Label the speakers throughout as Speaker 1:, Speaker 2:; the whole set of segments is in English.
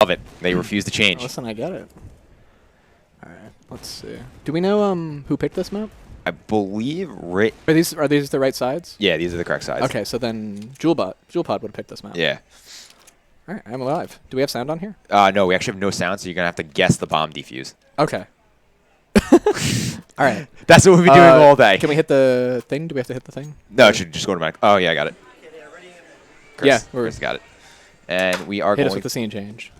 Speaker 1: love it. They refuse to change.
Speaker 2: Listen, I get it. All right, let's see. Do we know who picked this map?
Speaker 1: I believe RIT.
Speaker 2: Are these the right sides?
Speaker 1: Yeah, these are the correct sides.
Speaker 2: Okay, so then Juul Pod would have picked this map.
Speaker 1: Yeah.
Speaker 2: All right, I'm alive. Do we have sound on here?
Speaker 1: No, we actually have no sound, so you're gonna have to guess the bomb defuse.
Speaker 2: Okay. All right.
Speaker 1: That's what we've been doing all day.
Speaker 2: Can we hit the thing? Do we have to hit the thing?
Speaker 1: No, it should just go to Mac. Oh yeah, I got it. Chris,
Speaker 2: Yeah,
Speaker 1: Chris got it. And we are
Speaker 2: hit
Speaker 1: going
Speaker 2: us with the scene change.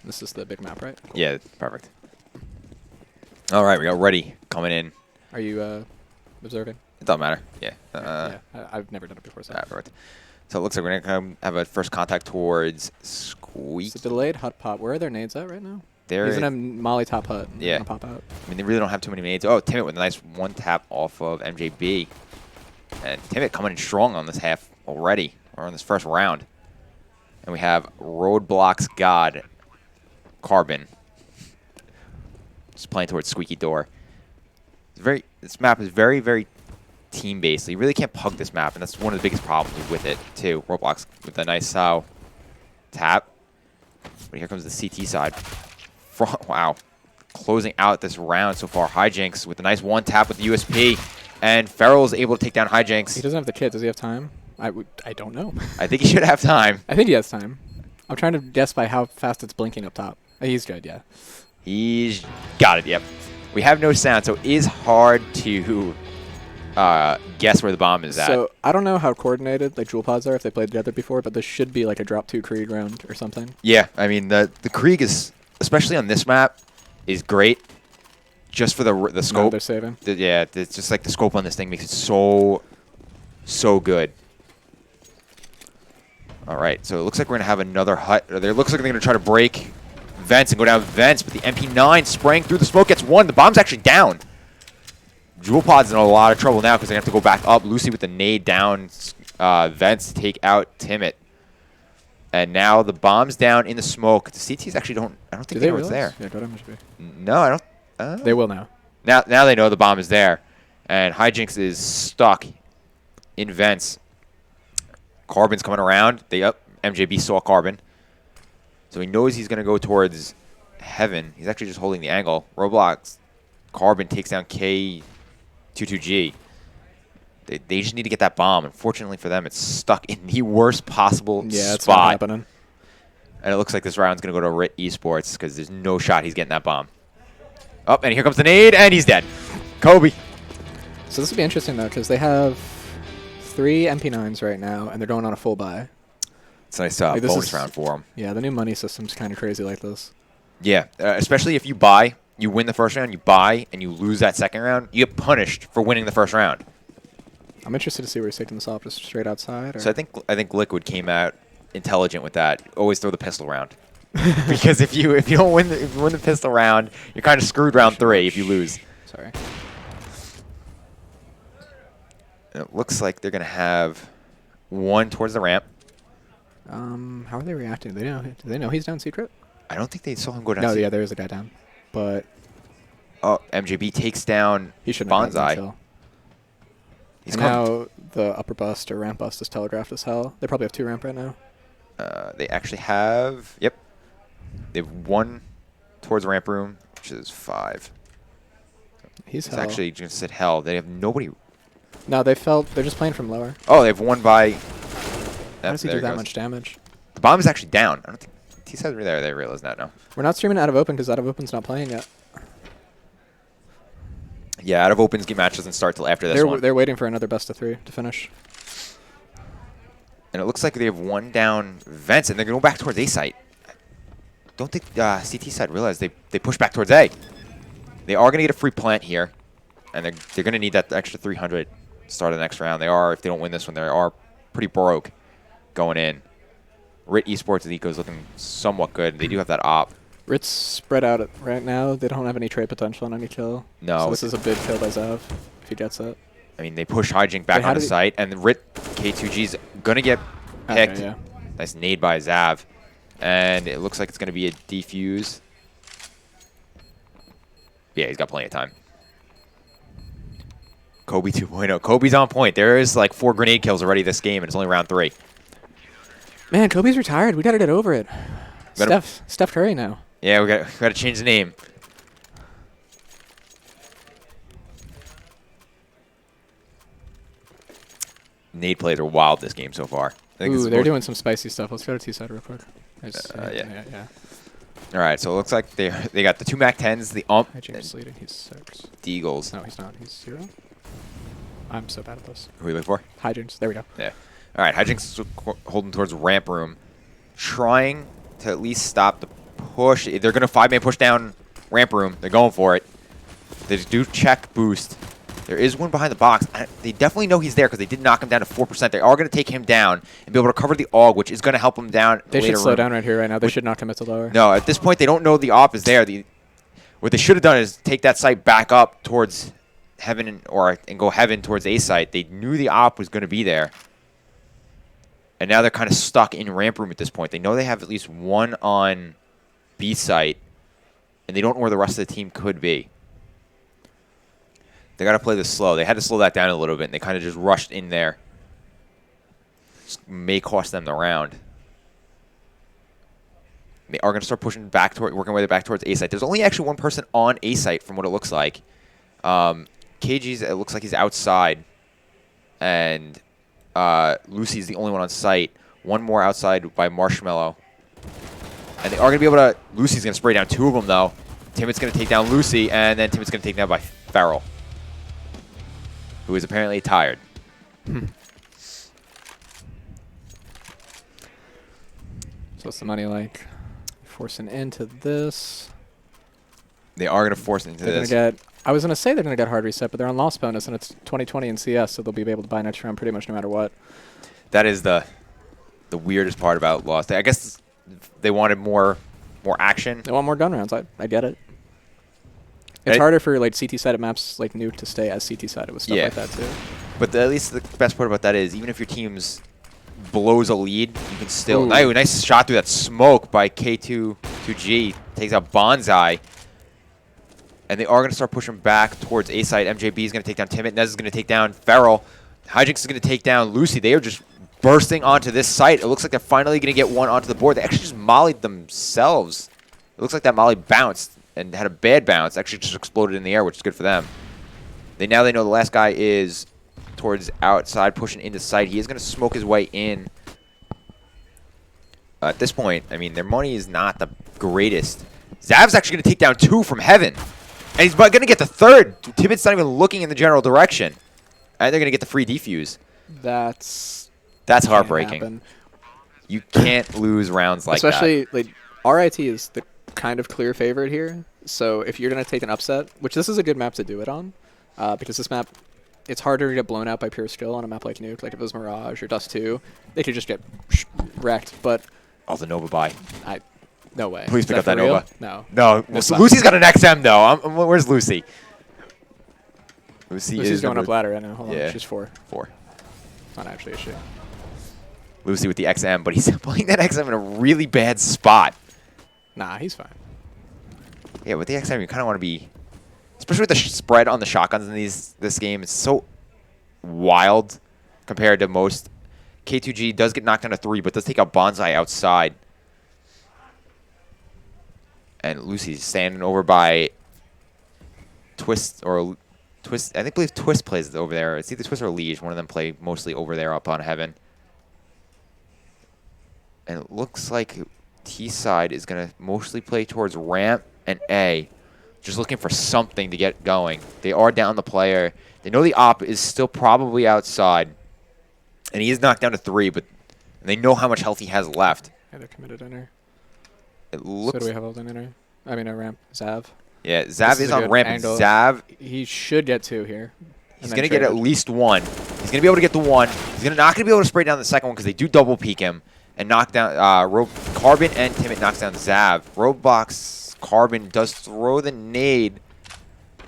Speaker 2: This is the big map, right?
Speaker 1: Yeah, perfect. All right, we got ready coming in.
Speaker 2: Are you observing?
Speaker 1: It doesn't matter. Yeah.
Speaker 2: Yeah, I've never done it before. So.
Speaker 1: Perfect. So it looks like we're gonna have a first contact towards Squeak.
Speaker 2: It's a delayed hut pop. Where are their nades at right now?
Speaker 1: They're
Speaker 2: He's in a molly top hut.
Speaker 1: Yeah.
Speaker 2: Gonna pop out.
Speaker 1: I mean, they really don't have too many nades. Oh, Timit with a nice one tap off of MJB. And Timit coming in strong on this half already, or on this first round. And we have Roadblocks God, Carbon. Just playing towards Squeaky Door. This map is very, very team-based. You really can't pug this map, and that's one of the biggest problems with it, too. Roadblocks with a nice tap. But here comes the CT side. Wow. Closing out this round so far. Hijinks with a nice one tap with the USP. And Ferrell is able to take down Hijinks.
Speaker 2: He doesn't have the kit. Does he have time? I don't know.
Speaker 1: I think he should have time.
Speaker 2: I think he has time. I'm trying to guess by how fast it's blinking up top. He's good, yeah.
Speaker 1: He's got it, yep. We have no sound, so it is hard to guess where the bomb is at.
Speaker 2: So I don't know how coordinated like Juul Pods are if they played together before, but this should be like a drop 2 Krieg round or something.
Speaker 1: Yeah, I mean, the Krieg is, especially on this map, is great. Just for the scope.
Speaker 2: No, they're saving.
Speaker 1: Yeah, it's just like the scope on this thing makes it so good. All right, so it looks like we're going to have another hut. Or it looks like they're going to try to break vents and go down vents, but the MP9 spraying through the smoke gets one. The bomb's actually down. Juul Pod's in a lot of trouble now because they have to go back up. Lucy with the nade down vents to take out Timit. And now the bomb's down in the smoke. The CTs actually I don't think they know it's there.
Speaker 2: Yeah, go to MSB.
Speaker 1: No, I don't.
Speaker 2: They will now.
Speaker 1: Now they know the bomb is there. And Hijinks is stuck in vents. Carbon's coming around. MJB saw Carbon. So he knows he's going to go towards Heaven. He's actually just holding the angle. Roblox. Carbon takes down K22G. They just need to get that bomb. Unfortunately for them, it's stuck in the worst possible
Speaker 2: spot. It's not happening.
Speaker 1: And it looks like this round's going to go to RIT Esports because there's no shot he's getting that bomb. Oh, and here comes the nade, and he's dead. Kobe.
Speaker 2: So this would be interesting, though, because they have 3 MP9s right now, and they're going on a full buy.
Speaker 1: It's a nice bonus round for them.
Speaker 2: Yeah, the new money system's kind of crazy like this.
Speaker 1: Yeah, especially if you buy, you win the first round, you buy, and you lose that second round, you get punished for winning the first round.
Speaker 2: I'm interested to see where he's taking this off, just straight outside. Or?
Speaker 1: So I think Liquid came out intelligent with that. Always throw the pistol round. Because if you don't win the pistol round, you're kind of screwed round 3 if you lose.
Speaker 2: Sorry.
Speaker 1: And it looks like they're gonna have one towards the ramp.
Speaker 2: How are they reacting? Do they know he's down secret?
Speaker 1: I don't think they saw him go down.
Speaker 2: No, yeah, there is a guy down, but
Speaker 1: MJB takes down
Speaker 2: he shouldn't have gotten that
Speaker 1: Bonsai.
Speaker 2: kill.
Speaker 1: He's
Speaker 2: and now the upper bust or ramp bust is telegraphed as hell. They probably have 2 ramp right now.
Speaker 1: They actually have. Yep. They have 1 towards the ramp room, which is 5.
Speaker 2: He's
Speaker 1: actually just said hell. They have nobody.
Speaker 2: No, they're just playing from lower.
Speaker 1: Oh, they have 1 by.
Speaker 2: How does he do that much damage?
Speaker 1: The bomb is actually down. I don't think T says there. They realize that now.
Speaker 2: We're not streaming out of open because out of open's not playing yet.
Speaker 1: Yeah, out of open's game match doesn't start till after this one.
Speaker 2: They're waiting for another best of 3 to finish.
Speaker 1: And it looks like they have 1 down vents, and they're going to go back towards A site. Don't think CT side realized they push back towards A. They are going to get a free plant here, and they're going to need that extra 300 to start the next round. They are, if they don't win this one, they are pretty broke going in. RIT Esports and Eco is looking somewhat good. They do have that op.
Speaker 2: RIT's spread out right now. They don't have any trade potential on any kill.
Speaker 1: No.
Speaker 2: So this is a big kill by Zav, if he gets it.
Speaker 1: I mean, they push Hijink back on the site, and the RIT K2G's going to get picked.
Speaker 2: Okay, yeah.
Speaker 1: Nice nade by Zav. And it looks like it's going to be a defuse. Yeah, he's got plenty of time. Kobe 2.0. Kobe's on point. There is like 4 grenade kills already this game, and it's only round 3.
Speaker 2: Man, Kobe's retired. We got to get over it. Steph Curry now.
Speaker 1: Yeah, we got to change the name. Nade plays are wild this game so far.
Speaker 2: Ooh, they're doing some spicy stuff. Let's go to T-side real quick. Yeah.
Speaker 1: All right, so it looks like they got the 2 MAC-10s, the ump,
Speaker 2: Hijinks leading. He's 6.
Speaker 1: the Eagles.
Speaker 2: No, he's not. He's 0. I'm so bad at this.
Speaker 1: Who are we looking for?
Speaker 2: Hijinks. There we go.
Speaker 1: Yeah. All right, Hijinks is holding towards ramp room, trying to at least stop the push. They're going to 5-man push down ramp room. They're going for it. They do check boost. There is one behind the box. They definitely know he's there because they did knock him down to 4%. They are going to take him down and be able to cover the AUG, which is going to help him down.
Speaker 2: They should slow down right here right now. They should not commit to lower.
Speaker 1: No, at this point, they don't know the AWP is there. What they should have done is take that site back up towards heaven and go heaven towards A site. They knew the AWP was going to be there. And now they're kind of stuck in ramp room at this point. They know they have at least one on B site, and they don't know where the rest of the team could be. They got to play this slow. They had to slow that down a little bit, and they kind of just rushed in there. This may cost them the round. They are going to start pushing back toward, working their way back towards A site. There's only actually one person on A site from what it looks like. KG's, it looks like he's outside, and Lucy's the only one on site. One more outside by Marshmallow. And they are going to be able to... Lucy's going to spray down 2 of them, though. Timot's going to take down Lucy, and then Timot's going to take down by Farrell, who is apparently tired.
Speaker 2: So what's the money like? Forcing into this.
Speaker 1: They are going to force into
Speaker 2: they're
Speaker 1: this.
Speaker 2: Gonna get, I was going to say they're going to get hard reset, but they're on loss bonus, and it's 2020 in CS, so they'll be able to buy next round pretty much no matter what.
Speaker 1: That is the weirdest part about loss. I guess they wanted more action.
Speaker 2: They want more gun rounds. I get it. It's harder for like CT-sided maps like Nuke to stay as CT-sided with stuff like that too.
Speaker 1: But at least the best part about that is even if your team's blows a lead, you can still... Nice shot through that smoke by K2G. Takes out Bonsai. And they are going to start pushing back towards A site. MJB is going to take down Timit. Nez is going to take down Farrell. Hijinks is going to take down Lucy. They are just bursting onto this site. It looks like they're finally going to get one onto the board. They actually just mollied themselves. It looks like that molly bounced and had a bad bounce. Actually just exploded in the air, which is good for them. Now they know the last guy is towards outside, pushing into sight. He is going to smoke his way in. At this point, I mean, their money is not the greatest. Zav's actually going to take down 2 from heaven. And he's going to get the 3rd. Tibbet's not even looking in the general direction. And they're going to get the free defuse.
Speaker 2: That's
Speaker 1: heartbreaking. You can't lose rounds like that.
Speaker 2: Especially, like, RIT is the kind of clear favorite here. So if you're going to take an upset, which this is a good map to do it on, because this map, it's harder to get blown out by pure skill on a map like Nuke. Like if it was Mirage or Dust 2, they could just get wrecked. But
Speaker 1: oh, the Nova buy.
Speaker 2: No way.
Speaker 1: Please pick up that Nova.
Speaker 2: No.
Speaker 1: No. Lucy's got an XM, though. Where's Lucy?
Speaker 2: Lucy's going up ladder right now. Hold on. She's 4.
Speaker 1: 4.
Speaker 2: Not actually a shit.
Speaker 1: Lucy with the XM, but he's playing that XM in a really bad spot.
Speaker 2: Nah, he's fine.
Speaker 1: Yeah, with the XM, you kind of want to be... Especially with the spread on the shotguns in this game. It's so wild compared to most. K2G does get knocked down to 3, but does take out Bonsai outside. And Lucy's standing over by Twist or Twist. I believe Twist plays over there. It's either Twist or Liege. One of them play mostly over there up on Heaven. And it looks like T side is going to mostly play towards ramp and A. Just looking for something to get going. They are down the player. They know the op is still probably outside. And he is knocked down to 3, but they know how much health he has left.
Speaker 2: Yeah, they're committed in here.
Speaker 1: It looks...
Speaker 2: So do we have holding in here? I mean, a ramp. Zav.
Speaker 1: Yeah, Zav is on ramp.
Speaker 2: Angle.
Speaker 1: Zav...
Speaker 2: He should get 2 here.
Speaker 1: He's going to get at least 1. He's going to be able to get the 1. He's not going to be able to spray down the second one because they do double peek him and knock down... Carbon and Timid knocks down Zav. Roadbox Carbon does throw the nade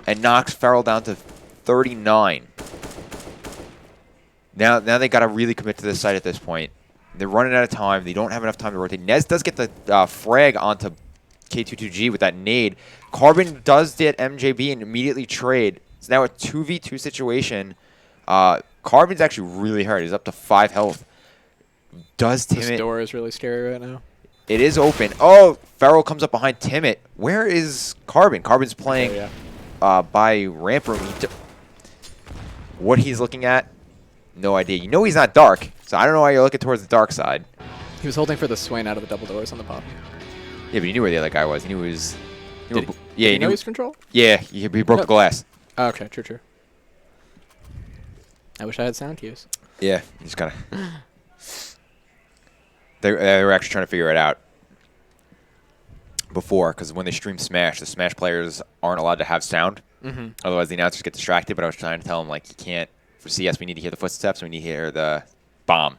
Speaker 1: and knocks Farrell down to 39. Now they got to really commit to this site at this point. They're running out of time. They don't have enough time to rotate. Nez does get the frag onto K22G with that nade. Carbon does get MJB and immediately trade. It's now a 2v2 situation. Carbon's actually really hurt. He's up to 5 health. Does
Speaker 2: This
Speaker 1: Timid...
Speaker 2: door is really scary right now.
Speaker 1: It is open. Oh, Ferrell comes up behind Timid. Where is Carbon? Carbon's playing by ramp room. What he's looking at, no idea. You know he's not dark, so I don't know why you're looking towards the dark side.
Speaker 2: He was holding for the swing out of the double doors on the bottom.
Speaker 1: Yeah, but he knew where the other guy was. He knew he was...
Speaker 2: Did
Speaker 1: yeah,
Speaker 2: he know he was control?
Speaker 1: Yeah, he broke the glass.
Speaker 2: Oh, okay, true. I wish I had sound cues.
Speaker 1: Yeah, you just gotta... They were actually trying to figure it out before, because when they stream Smash, the Smash players aren't allowed to have sound. Otherwise, the announcers get distracted. But I was trying to tell them, like, you can't... For CS, we need to hear the footsteps. We need to hear the bomb.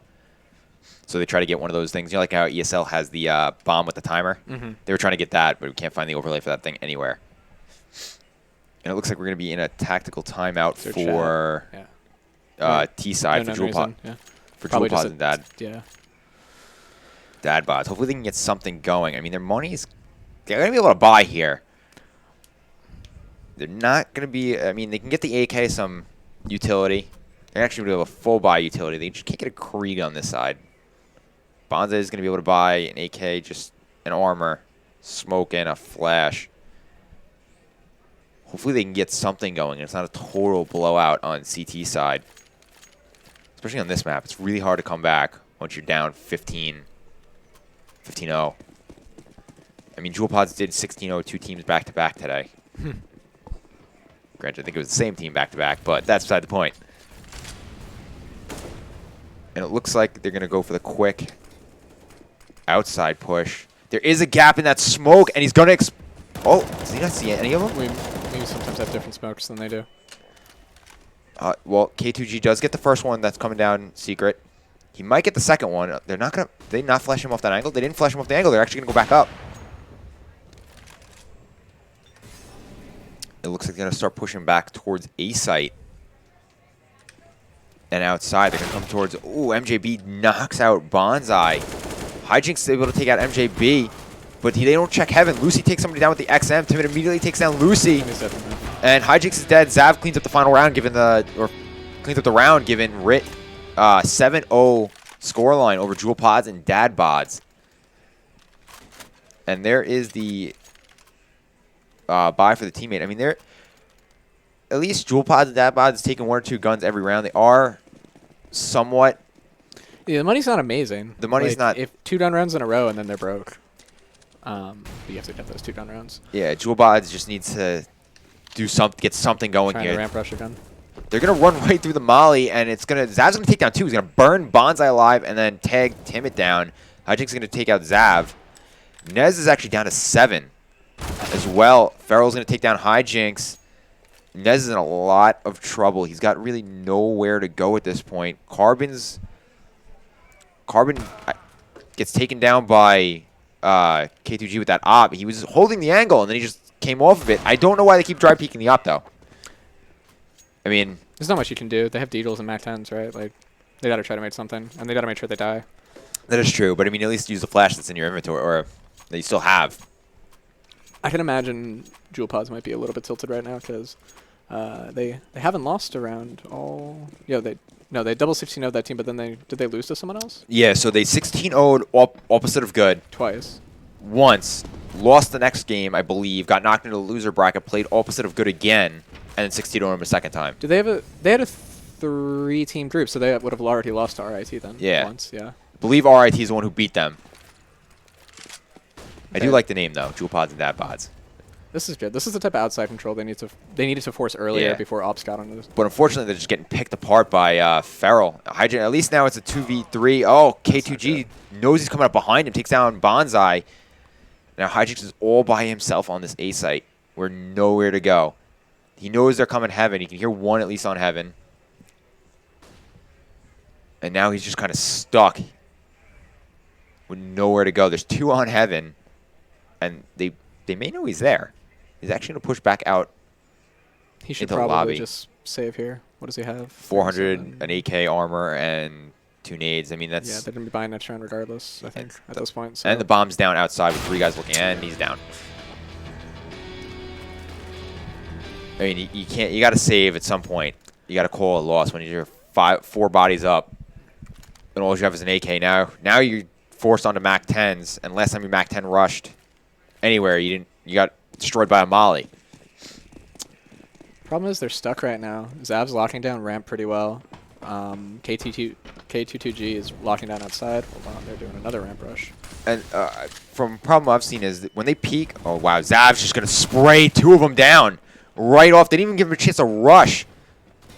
Speaker 1: So they try to get one of those things. You know, like how ESL has the bomb with the timer? They were trying to get that, but we can't find the overlay for that thing anywhere. And it looks like we're going to be in a tactical timeout for T side for Juul Pod. For Juul Pods and Dad.
Speaker 2: Yeah.
Speaker 1: Dad Bods. Hopefully they can get something going. I mean, their money's... They're going to be able to buy here. They're not going to be... I mean, they can get the AK some utility. They're actually going to have a full buy utility. They just can't get a Krieg on this side. Bonza is going to be able to buy an AK, just an armor, smoke, and a flash. Hopefully they can get something going. It's not a total blowout on CT side. Especially on this map. It's really hard to come back once you're down 15-0. I mean, Juul Pods did 16-0 two teams back-to-back today. Granted, I think it was the same team back-to-back, but that's beside the point. And it looks like they're going to go for the quick outside push. There is a gap in that smoke, and he's going to... Oh, does he not see any of them?
Speaker 2: We sometimes have different smokes than they do.
Speaker 1: Well, K2G does get the first one that's coming down secret. He might get the second one. They're not going to... They did not flash him off that angle. They didn't flash him off the angle. They're actually going to go back up. It looks like they're going to start pushing back towards A site. And outside, they're going to come towards... Ooh, MJB knocks out Bonsai. Hijinks is able to take out MJB, but they don't check Heaven. Lucy takes somebody down with the XM. Timid immediately takes down Lucy. And Hijinks is dead. Zav cleans up the final round, cleans up the round, giving RIT 7-0 scoreline over Juul Pods and Dad Bods. And there is the buy for the teammate. I mean, they're... At least Juul Pods and Dad Bods taking one or two guns every round. They are somewhat...
Speaker 2: Yeah, the money's not amazing.
Speaker 1: The money's not...
Speaker 2: If 2 down rounds in a row and then they're broke. But you have to get those 2 down rounds.
Speaker 1: Yeah, Juul Pods just needs to do something, get something going
Speaker 2: Trying
Speaker 1: here.
Speaker 2: to ramp rush again.
Speaker 1: They're going to run right through the molly, and it's going to... Zav's going to take down 2. He's going to burn Bonsai alive and then tag Timid down. Hijinks is going to take out Zav. Nez is actually down to 7 as well. Ferrell's going to take down Hijinks. Nez is in a lot of trouble. He's got really nowhere to go at this point. Carbon gets taken down by K2G with that op. He was holding the angle, and then he just came off of it. I don't know why they keep dry peeking the op, though. I mean...
Speaker 2: There's not much you can do. They have Deedles and Mac 10s, right? Like, they got to try to make something, and they got to make sure they die.
Speaker 1: That is true, but I mean, at least use the flash that's in your inventory, or that you still have.
Speaker 2: I can imagine Juul Pods might be a little bit tilted right now, because... they haven't lost around all... Yeah, they double 16-0'd that team, but then did they lose to someone else?
Speaker 1: Yeah, so they 16-0'd opposite of good.
Speaker 2: Twice.
Speaker 1: Once. Lost the next game, I believe. Got knocked into the loser bracket. Played opposite of good again. And then 16-0'd them a second time.
Speaker 2: Did they have they had a 3-team group, so they would have already lost to RIT then.
Speaker 1: Yeah.
Speaker 2: Once, yeah.
Speaker 1: I believe RIT is the one who beat them. I do like the name, though. Juul Pods and Dad Bods.
Speaker 2: This is good. This is the type of outside control they needed to force earlier before Ops got onto this.
Speaker 1: But unfortunately, they're just getting picked apart by Ferrell. At least now it's a 2v3. Oh, K2G knows he's coming up behind him, takes down Bonsai. Now Hijinks is all by himself on this A site. We're nowhere to go. He knows they're coming Heaven. He can hear one at least on Heaven. And now he's just kind of stuck with nowhere to go. There's 2 on Heaven, and they may know he's there. He's actually going to push back out.
Speaker 2: He should
Speaker 1: into the
Speaker 2: probably
Speaker 1: lobby.
Speaker 2: just save here. What does he have?
Speaker 1: 400, an AK armor, and 2 nades. I mean, that's...
Speaker 2: Yeah, they're going to be buying next round regardless, I think, at this point. So.
Speaker 1: And the bomb's down outside with 3 guys looking, and he's down. I mean, you can't... You got to save at some point. You got to call a loss when you're 4 bodies up. And all you have is an AK now. Now you're forced onto Mac 10s, and last time you Mac 10 rushed anywhere, you got destroyed by a molly.
Speaker 2: Problem is they're stuck right now. Zav's locking down ramp pretty well. K22G is locking down outside. Hold on, they're doing another ramp rush.
Speaker 1: And from problem I've seen is that when they peek, oh wow, Zav's just gonna spray 2 of them down right off. They didn't even give him a chance to rush.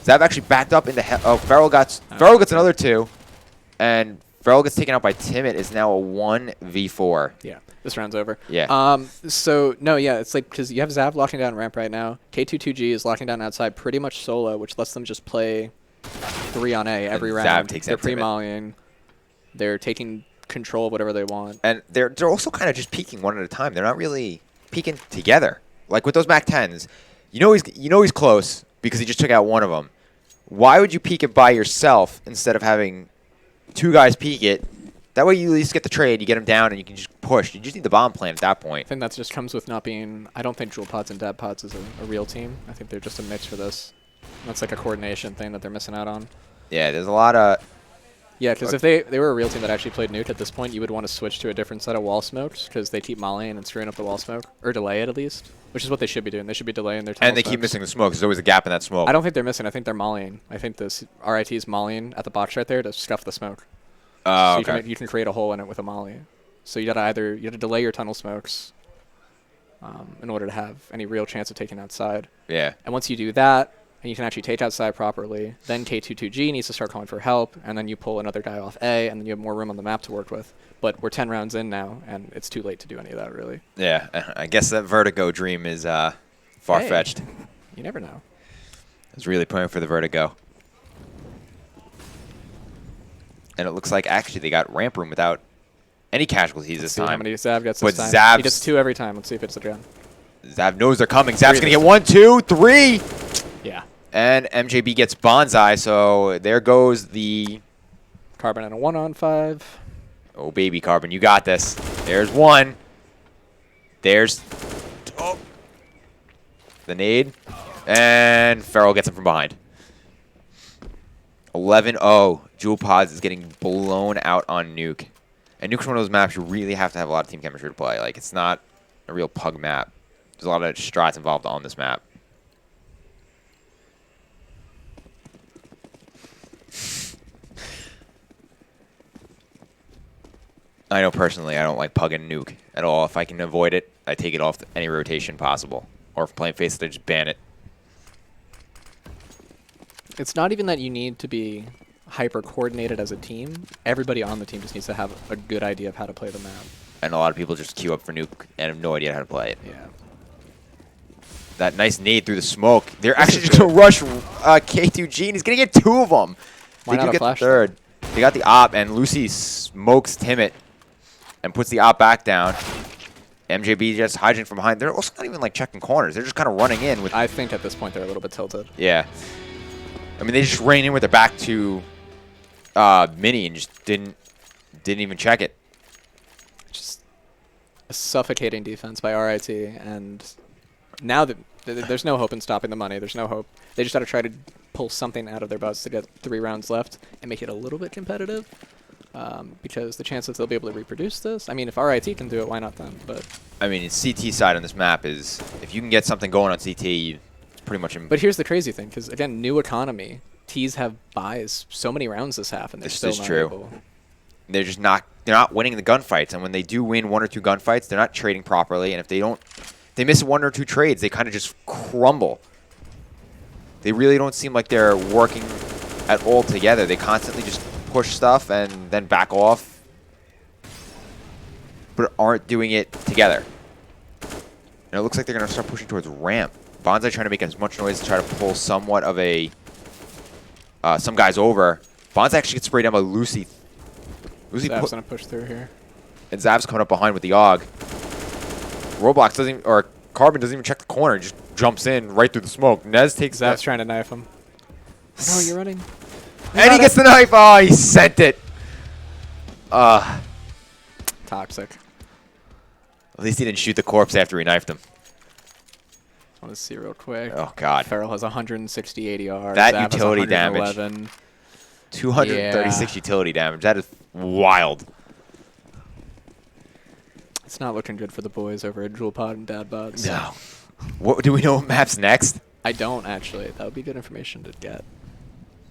Speaker 1: Zav actually backed up into Feral gets another 2, and Feral gets taken out by Timid. Is now a 1v4.
Speaker 2: Yeah, this round's over.
Speaker 1: Yeah.
Speaker 2: So no, yeah, it's like because you have Zav locking down ramp right now. K22G is locking down outside pretty much solo, which lets them just play 3 on A every round.
Speaker 1: Zav takes
Speaker 2: they're pre-mollying. They're taking control of whatever they want.
Speaker 1: And they're also kind of just peeking one at a time. They're not really peeking together. Like with those Mac 10s, you know he's close because he just took out one of them. Why would you peek it by yourself instead of having 2 guys peek it? That way you at least get the trade, you get him down, and you can just push. You just need the bomb plan at that point.
Speaker 2: I think that just comes with not being... I don't think Juul Pods and Dad Pods is a real team. I think they're just a mix for this. That's like a coordination thing that they're missing out on.
Speaker 1: Yeah, there's a lot of...
Speaker 2: Yeah, because if they were a real team that actually played Nuke at this point, you would want to switch to a different set of wall smokes because they keep mollying and screwing up the wall smoke. Or delay it at least, which is what they should be doing. They should be delaying their tunnel
Speaker 1: And they keep missing the smoke. There's always a gap in that smoke.
Speaker 2: I don't think they're missing. I think they're mollying. I think this RIT is mollying at the box right there to scuff the smoke.
Speaker 1: Oh,
Speaker 2: so
Speaker 1: okay.
Speaker 2: you can create a hole in it with a molly. So you gotta delay your tunnel smokes in order to have any real chance of taking outside.
Speaker 1: Yeah.
Speaker 2: And once you do that, and you can actually take outside properly, then K22G needs to start calling for help, and then you pull another guy off A, and then you have more room on the map to work with. But we're 10 rounds in now, and it's too late to do any of that, really.
Speaker 1: Yeah, I guess that Vertigo dream is far-fetched.
Speaker 2: Hey, you never know.
Speaker 1: I was really praying for the Vertigo. And it looks like actually they got ramp room without any casualties this
Speaker 2: See how
Speaker 1: time.
Speaker 2: many Zav gets
Speaker 1: But
Speaker 2: this time. He
Speaker 1: Zav's-
Speaker 2: gets 2 every time. Let's see if it's a gen.
Speaker 1: Zav knows they're coming. Zav's
Speaker 2: Three
Speaker 1: going to
Speaker 2: this
Speaker 1: get 1, 2, 3.
Speaker 2: Yeah.
Speaker 1: And MJB gets Bonsai, so there goes the...
Speaker 2: Carbon and a 1-on-5.
Speaker 1: Oh, baby, Carbon, you got this. There's 1. There's... Oh. The nade. And Feral gets him from behind. 11-0. Juul Pods is getting blown out on Nuke. And Nuke's one of those maps you really have to have a lot of team chemistry to play. Like, it's not a real pug map. There's a lot of strats involved on this map. I know personally I don't like pugging Nuke at all. If I can avoid it, I take it off any rotation possible. Or if playing face, I just ban it.
Speaker 2: It's not even that you need to be hyper-coordinated as a team. Everybody on the team just needs to have a good idea of how to play the map.
Speaker 1: And a lot of people just queue up for Nuke and have no idea how to play it.
Speaker 2: Yeah.
Speaker 1: That nice nade through the smoke. They're actually just going to rush K2G, and he's going to get 2 of them.
Speaker 2: Why
Speaker 1: they
Speaker 2: not
Speaker 1: do
Speaker 2: a
Speaker 1: get
Speaker 2: flash
Speaker 1: the 3rd. They got the op, and Lucy smokes Timid and puts the op back down. MJB just hiding from behind. They're also not even like checking corners. They're just kind of running in with...
Speaker 2: I think at this point they're a little bit tilted.
Speaker 1: Yeah. I mean, they just ran in with their back to Mini and just didn't even check it.
Speaker 2: Just a suffocating defense by RIT, and now that there's no hope in stopping the money. There's no hope. They just got to try to pull something out of their butts to get 3 rounds left and make it a little bit competitive. Because the chances they'll be able to reproduce this, I mean, if RIT can do it, why not them? But
Speaker 1: I mean, CT side on this map is, if you can get something going on CT, it's pretty much...
Speaker 2: But here's the crazy thing, because again, new economy. Ts have buys so many rounds this half, and they're still not able.
Speaker 1: They're just not... They're not winning the gunfights, and when they do win 1 or 2 gunfights, they're not trading properly, and if they don't... They miss 1 or 2 trades, they kind of just crumble. They really don't seem like they're working at all together. They constantly just push stuff and then back off, but aren't doing it together. And it looks like they're going to start pushing towards ramp. Bonsai trying to make as much noise to try to pull somewhat of a... some guys over. Bonsai actually gets sprayed down by Lucy.
Speaker 2: Zav's going to push through here.
Speaker 1: And Zav's coming up behind with the AUG. Roblox doesn't even... Or Carbon doesn't even check the corner. He just jumps in right through the smoke. Nez takes
Speaker 2: Zav's trying to knife him. No, you're running.
Speaker 1: And he gets the knife. Oh, he sent it.
Speaker 2: Toxic.
Speaker 1: At least he didn't shoot the corpse after he knifed him.
Speaker 2: I want to see real quick.
Speaker 1: Oh, God.
Speaker 2: Feral has 160 ADR.
Speaker 1: That
Speaker 2: Zav
Speaker 1: utility
Speaker 2: has
Speaker 1: damage.
Speaker 2: 111.
Speaker 1: 236 utility damage. That is wild.
Speaker 2: It's not looking good for the boys over at Juul Pod and Dad Bods.
Speaker 1: No. What do we know? What map's next?
Speaker 2: I don't actually. That would be good information to get.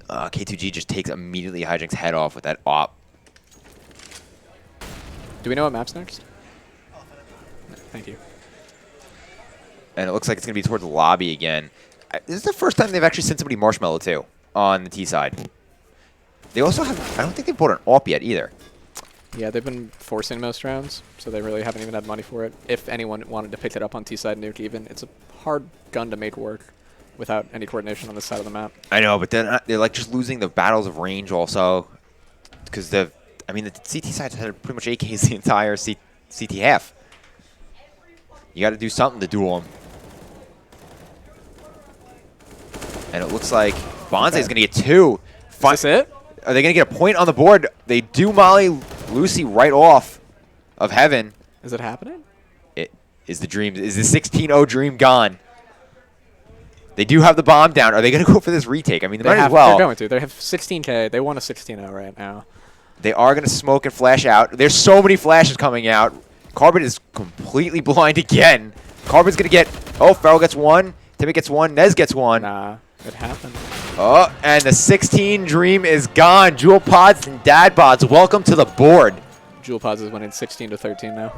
Speaker 1: K2G just takes immediately Hijack's head off with that op.
Speaker 2: Do we know what map's next? No, thank you.
Speaker 1: And it looks like it's going to be towards the lobby again. This is the first time they've actually sent somebody Marshmallow, too, on the T side. They also have, I don't think they've bought an op yet, either.
Speaker 2: Yeah, they've been forcing most rounds, so they really haven't even had money for it. If anyone wanted to pick it up on T-side nuke even, it's a hard gun to make work without any coordination on this side of the map.
Speaker 1: I know, but then they're like just losing the battles of range also. Because the CT side had pretty much AKs the entire CT half. You got to do something to duel them. And it looks like Bonze is going to get 2.
Speaker 2: Is this it?
Speaker 1: Are they going to get a point on the board? They do Molly Lucy right off of Heaven.
Speaker 2: Is it happening?
Speaker 1: It is the dream. Is the 16-0 dream gone? They do have the bomb down. Are they going to go for this retake? I mean, they might as well.
Speaker 2: They're going to. They have 16K. They want a 16-0 right now.
Speaker 1: They are going to smoke and flash out. There's so many flashes coming out. Carbon is completely blind again. Carbon's going to get... Oh, Farrell gets 1. Timmy gets 1. Nez gets 1.
Speaker 2: Nah, it happened.
Speaker 1: Oh, and the 16 dream is gone. Juul Pods and Dad Bods, welcome to the board.
Speaker 2: Juul Pods is winning 16-13 now.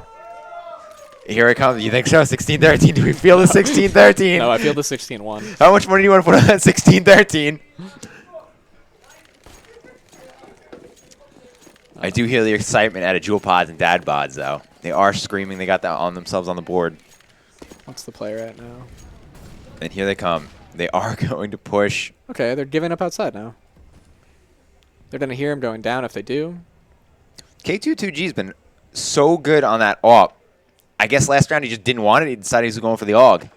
Speaker 1: Here it comes. You think so? 16-13. Do we feel the 16-13?
Speaker 2: No, I feel the 16-1.
Speaker 1: How much money do you want to put on that 16-13? I do hear the excitement out of Juul Pods and Dad Bods, though. They are screaming. They got that on themselves on the board.
Speaker 2: What's the play right now?
Speaker 1: And here they come. They are going to push.
Speaker 2: Okay, they're giving up outside now. They're going to hear him going down if they do.
Speaker 1: K22G's been so good on that AWP. I guess last round he just didn't want it. He decided he was going for the AUG.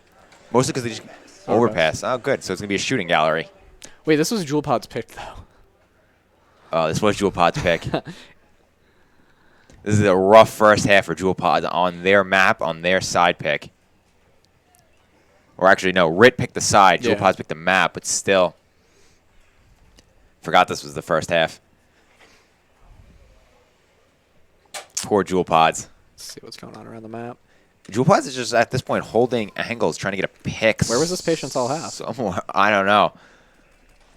Speaker 1: Mostly because they just overpass. Oh, good. So it's going to be a shooting gallery.
Speaker 2: Wait, this was Juul Pod's pick, though.
Speaker 1: Oh, this was Juul Pod's pick. This is a rough first half for Juul Pods on their map, on their side pick. Or actually, no, RIT picked the side. Juul Pods picked the map, but still. Forgot this was the first half. Poor Juul Pods.
Speaker 2: Let's see what's going on around the map.
Speaker 1: Juul Pods is just, at this point, holding angles, trying to get a pick.
Speaker 2: Where was this patience all half?
Speaker 1: Somewhere. I don't know.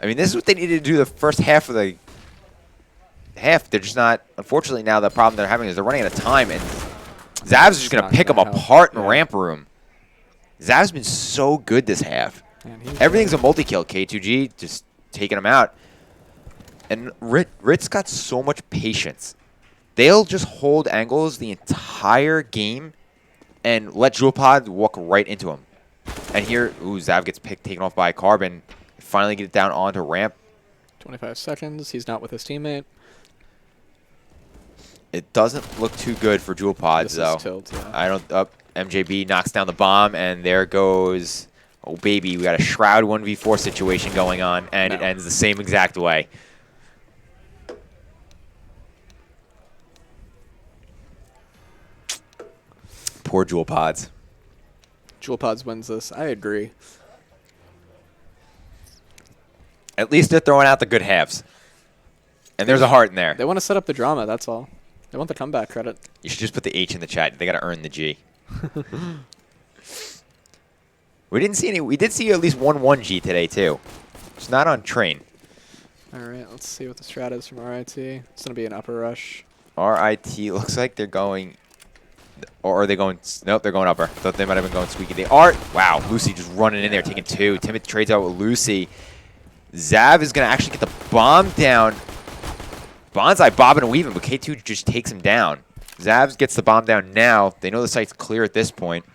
Speaker 1: I mean, this is what they needed to do the first half of the half. They're just not. Unfortunately, now the problem they're having is they're running out of time, and Zav's just going to pick them apart in ramp room. Zav's been so good this half. Man, everything's a multi-kill. K2G just taking them out. And RIT's got so much patience. They'll just hold angles the entire game and let Juul Pod walk right into him. And here, ooh, Zav gets taken off by Carbon. Finally get it down onto ramp.
Speaker 2: 25 seconds. He's not with his teammate.
Speaker 1: It doesn't look too good for Juul Pods, though.
Speaker 2: Tilt, yeah.
Speaker 1: I don't. MJB knocks down the bomb, and there goes. Oh baby, we got a Shroud 1v4 situation going on, and it ends the same exact way. Poor Juul Pods.
Speaker 2: Juul Pods wins this. I agree.
Speaker 1: At least they're throwing out the good halves. And there's a heart in there.
Speaker 2: They want to set up the drama, that's all. They want the comeback credit.
Speaker 1: You should just put the H in the chat. They got to earn the G. We didn't see any. We did see at least one 1G today, too. It's not on train.
Speaker 2: All right, let's see what the strat is from RIT. It's going to be an upper rush.
Speaker 1: RIT looks like they're going. Or are they going? Nope, they're going upper. Thought they might have been going squeaky. They are. Wow, Lucy just running in there, taking 2. Timothy trades out with Lucy. Zav is going to actually get the bomb down. Bonsai bobbing and weaving, but K2 just takes him down. Zav gets the bomb down now. They know the site's clear at this point.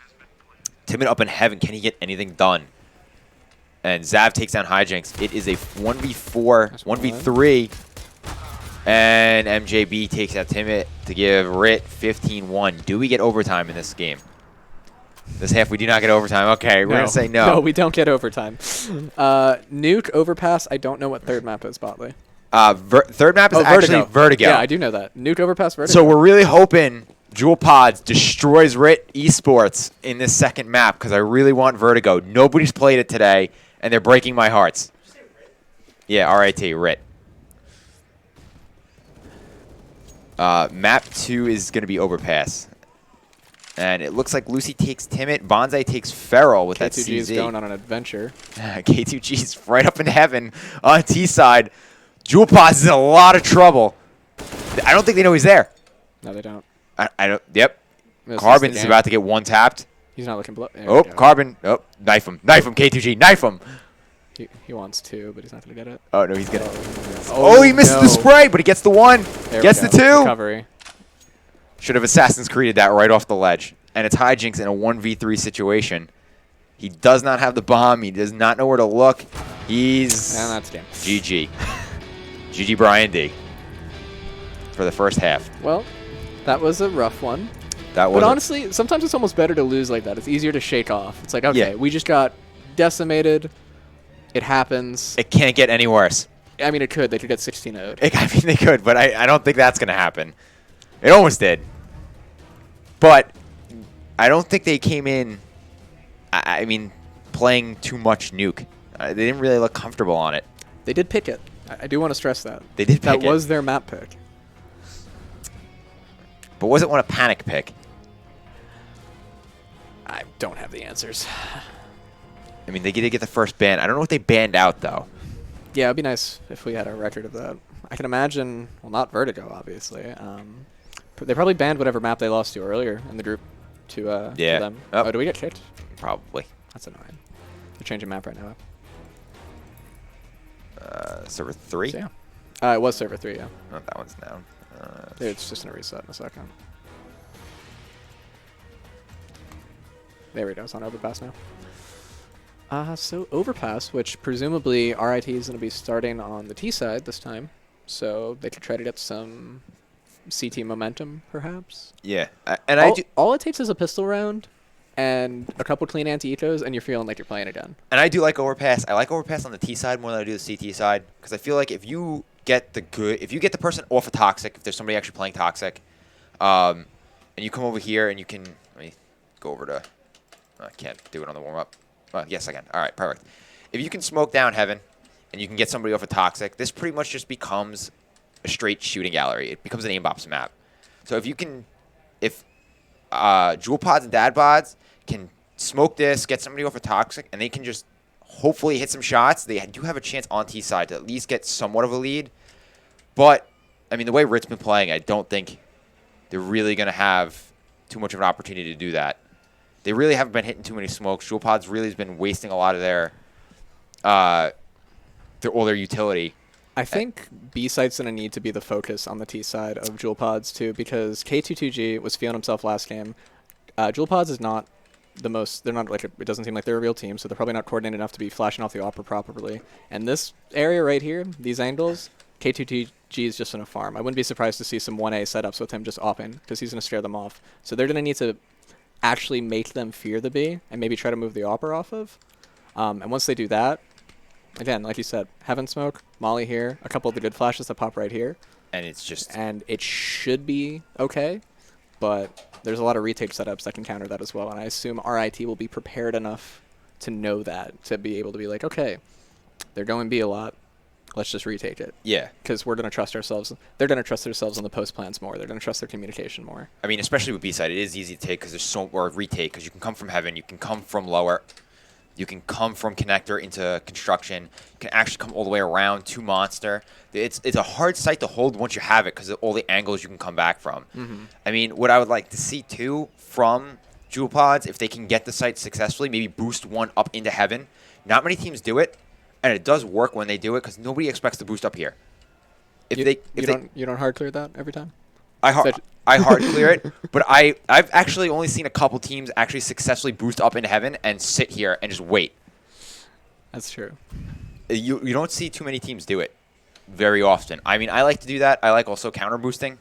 Speaker 1: Timid up in heaven. Can he get anything done? And Zav takes down Hijinks. It is a 1v4, 1v3. And MJB takes out Timid to give RIT 15-1. Do we get overtime in this game? This half, we do not get overtime. Okay, we're going to say no.
Speaker 2: No, we don't get overtime. Nuke, Overpass, I don't know what third map is, Botley.
Speaker 1: Third map is actually Vertigo.
Speaker 2: Yeah, I do know that. Nuke, Overpass, Vertigo.
Speaker 1: So we're really hoping Juul Pods destroys RIT Esports in this second map because I really want Vertigo. Nobody's played it today, and they're breaking my hearts. Yeah, RIT, RIT. Map 2 is going to be overpass. And it looks like Lucy takes Timid. Bonsai takes Feral with that
Speaker 2: K2G is
Speaker 1: CZ.
Speaker 2: going on an adventure.
Speaker 1: K2G's right up in heaven on T side. Juul Pods is in a lot of trouble. I don't think they know he's there.
Speaker 2: No, they don't.
Speaker 1: I don't. Yep.
Speaker 2: This
Speaker 1: Carbon's
Speaker 2: is the
Speaker 1: about to get one tapped.
Speaker 2: He's not looking.
Speaker 1: Oh, Carbon. Oh, knife him. Knife him, K2G. Knife him.
Speaker 2: He wants to, but he's not going to get it.
Speaker 1: Oh, no, he's going to. Oh, he misses the spray, but he gets the one. Gets the two.
Speaker 2: Recovery.
Speaker 1: Should have Assassin's Creeded that right off the ledge. And it's Hijinks in a 1v3 situation. He does not have the bomb. He does not know where to look. He's...
Speaker 2: And that's game.
Speaker 1: GG. GG Brian D. For the first half.
Speaker 2: Well, that was a rough one.
Speaker 1: That was.
Speaker 2: But honestly, sometimes it's almost better to lose like that. It's easier to shake off. It's like, okay,
Speaker 1: Yeah.
Speaker 2: we just got decimated. It happens.
Speaker 1: It can't get any worse.
Speaker 2: I mean, it could. They could get 16-0'd.
Speaker 1: I mean, they could, but I don't think that's going to happen. It almost did. But I don't think they came in, I mean, playing too much nuke. They didn't really look comfortable on it.
Speaker 2: They did pick it. I do want to stress that.
Speaker 1: They did pick
Speaker 2: That
Speaker 1: it.
Speaker 2: was their map pick.
Speaker 1: But was it one a panic pick?
Speaker 2: I don't have the answers.
Speaker 1: I mean, they did get the first ban. I don't know what they banned out, though.
Speaker 2: Yeah, it'd be nice if we had a record of that. I can imagine, well, not Vertigo, obviously. They probably banned whatever map they lost to earlier in the group to them. Oh, do we get kicked?
Speaker 1: Probably.
Speaker 2: That's annoying. They're changing map right now.
Speaker 1: Server 3?
Speaker 2: So, yeah. It was server 3, yeah.
Speaker 1: Oh, that one's down.
Speaker 2: It's just going to reset in a second. There we go. It's on Overpass now. So Overpass, which presumably RIT is going to be starting on the T side this time. So they could try to get some CT momentum, perhaps.
Speaker 1: Yeah.
Speaker 2: All it takes is a pistol round and a couple clean anti-ecos, and you're feeling like you're playing again.
Speaker 1: And I do like Overpass. I like Overpass on the T side more than I do the CT side, because I feel like if you get the person off of Toxic, if there's somebody actually playing Toxic, and you come over here and you can, let me go over to, I can't do it on the warm-up. Yes, I can. All right, perfect. If you can smoke down Heaven and you can get somebody off of Toxic, this pretty much just becomes a straight shooting gallery. It becomes an aimbops map. So if Juul Pods and Dad Bods can smoke this, get somebody off of Toxic, and they can just hopefully hit some shots, they do have a chance on T side to at least get somewhat of a lead. But, I mean, the way RIT's been playing, I don't think they're really going to have too much of an opportunity to do that. They really haven't been hitting too many smokes. Juul Pods really has been wasting a lot of all their utility.
Speaker 2: I think B site's going to need to be the focus on the T side of Juul Pods too, because K22G was feeling himself last game. Juul Pods is not the most. They're not like it doesn't seem like they're a real team, so they're probably not coordinated enough to be flashing off the opera properly. And this area right here, these angles, K2TG is just in a farm. I wouldn't be surprised to see some 1A setups with him just opping, because he's going to scare them off. So they're going to need to actually make them fear the B and maybe try to move the opera off of. And once they do that, again, like you said, Heaven Smoke, Molly here, a couple of the good flashes that pop right here.
Speaker 1: And it's just...
Speaker 2: And it should be okay, but there's a lot of retake setups that can counter that as well. And I assume RIT will be prepared enough to know that, to be able to be like, okay, they're going B a lot. Let's just retake it.
Speaker 1: Yeah.
Speaker 2: Because we're going to trust ourselves. They're going to trust themselves on the post plans more. They're going to trust their communication more.
Speaker 1: I mean, especially with B side, it is easy to take because there's or retake, because you can come from Heaven, you can come from lower, you can come from connector into construction, you can actually come all the way around to monster. It's a hard site to hold once you have it because of all the angles you can come back from.
Speaker 2: Mm-hmm.
Speaker 1: I mean, what I would like to see too from Juul Pods, if they can get the site successfully, maybe boost one up into Heaven. Not many teams do it. And it does work when they do it because nobody expects to boost up here.
Speaker 2: You don't hard clear that every time?
Speaker 1: I hard clear it, but I've actually only seen a couple teams actually successfully boost up into Heaven and sit here and just wait.
Speaker 2: That's true.
Speaker 1: You don't see too many teams do it very often. I mean, I like to do that. I like also counter boosting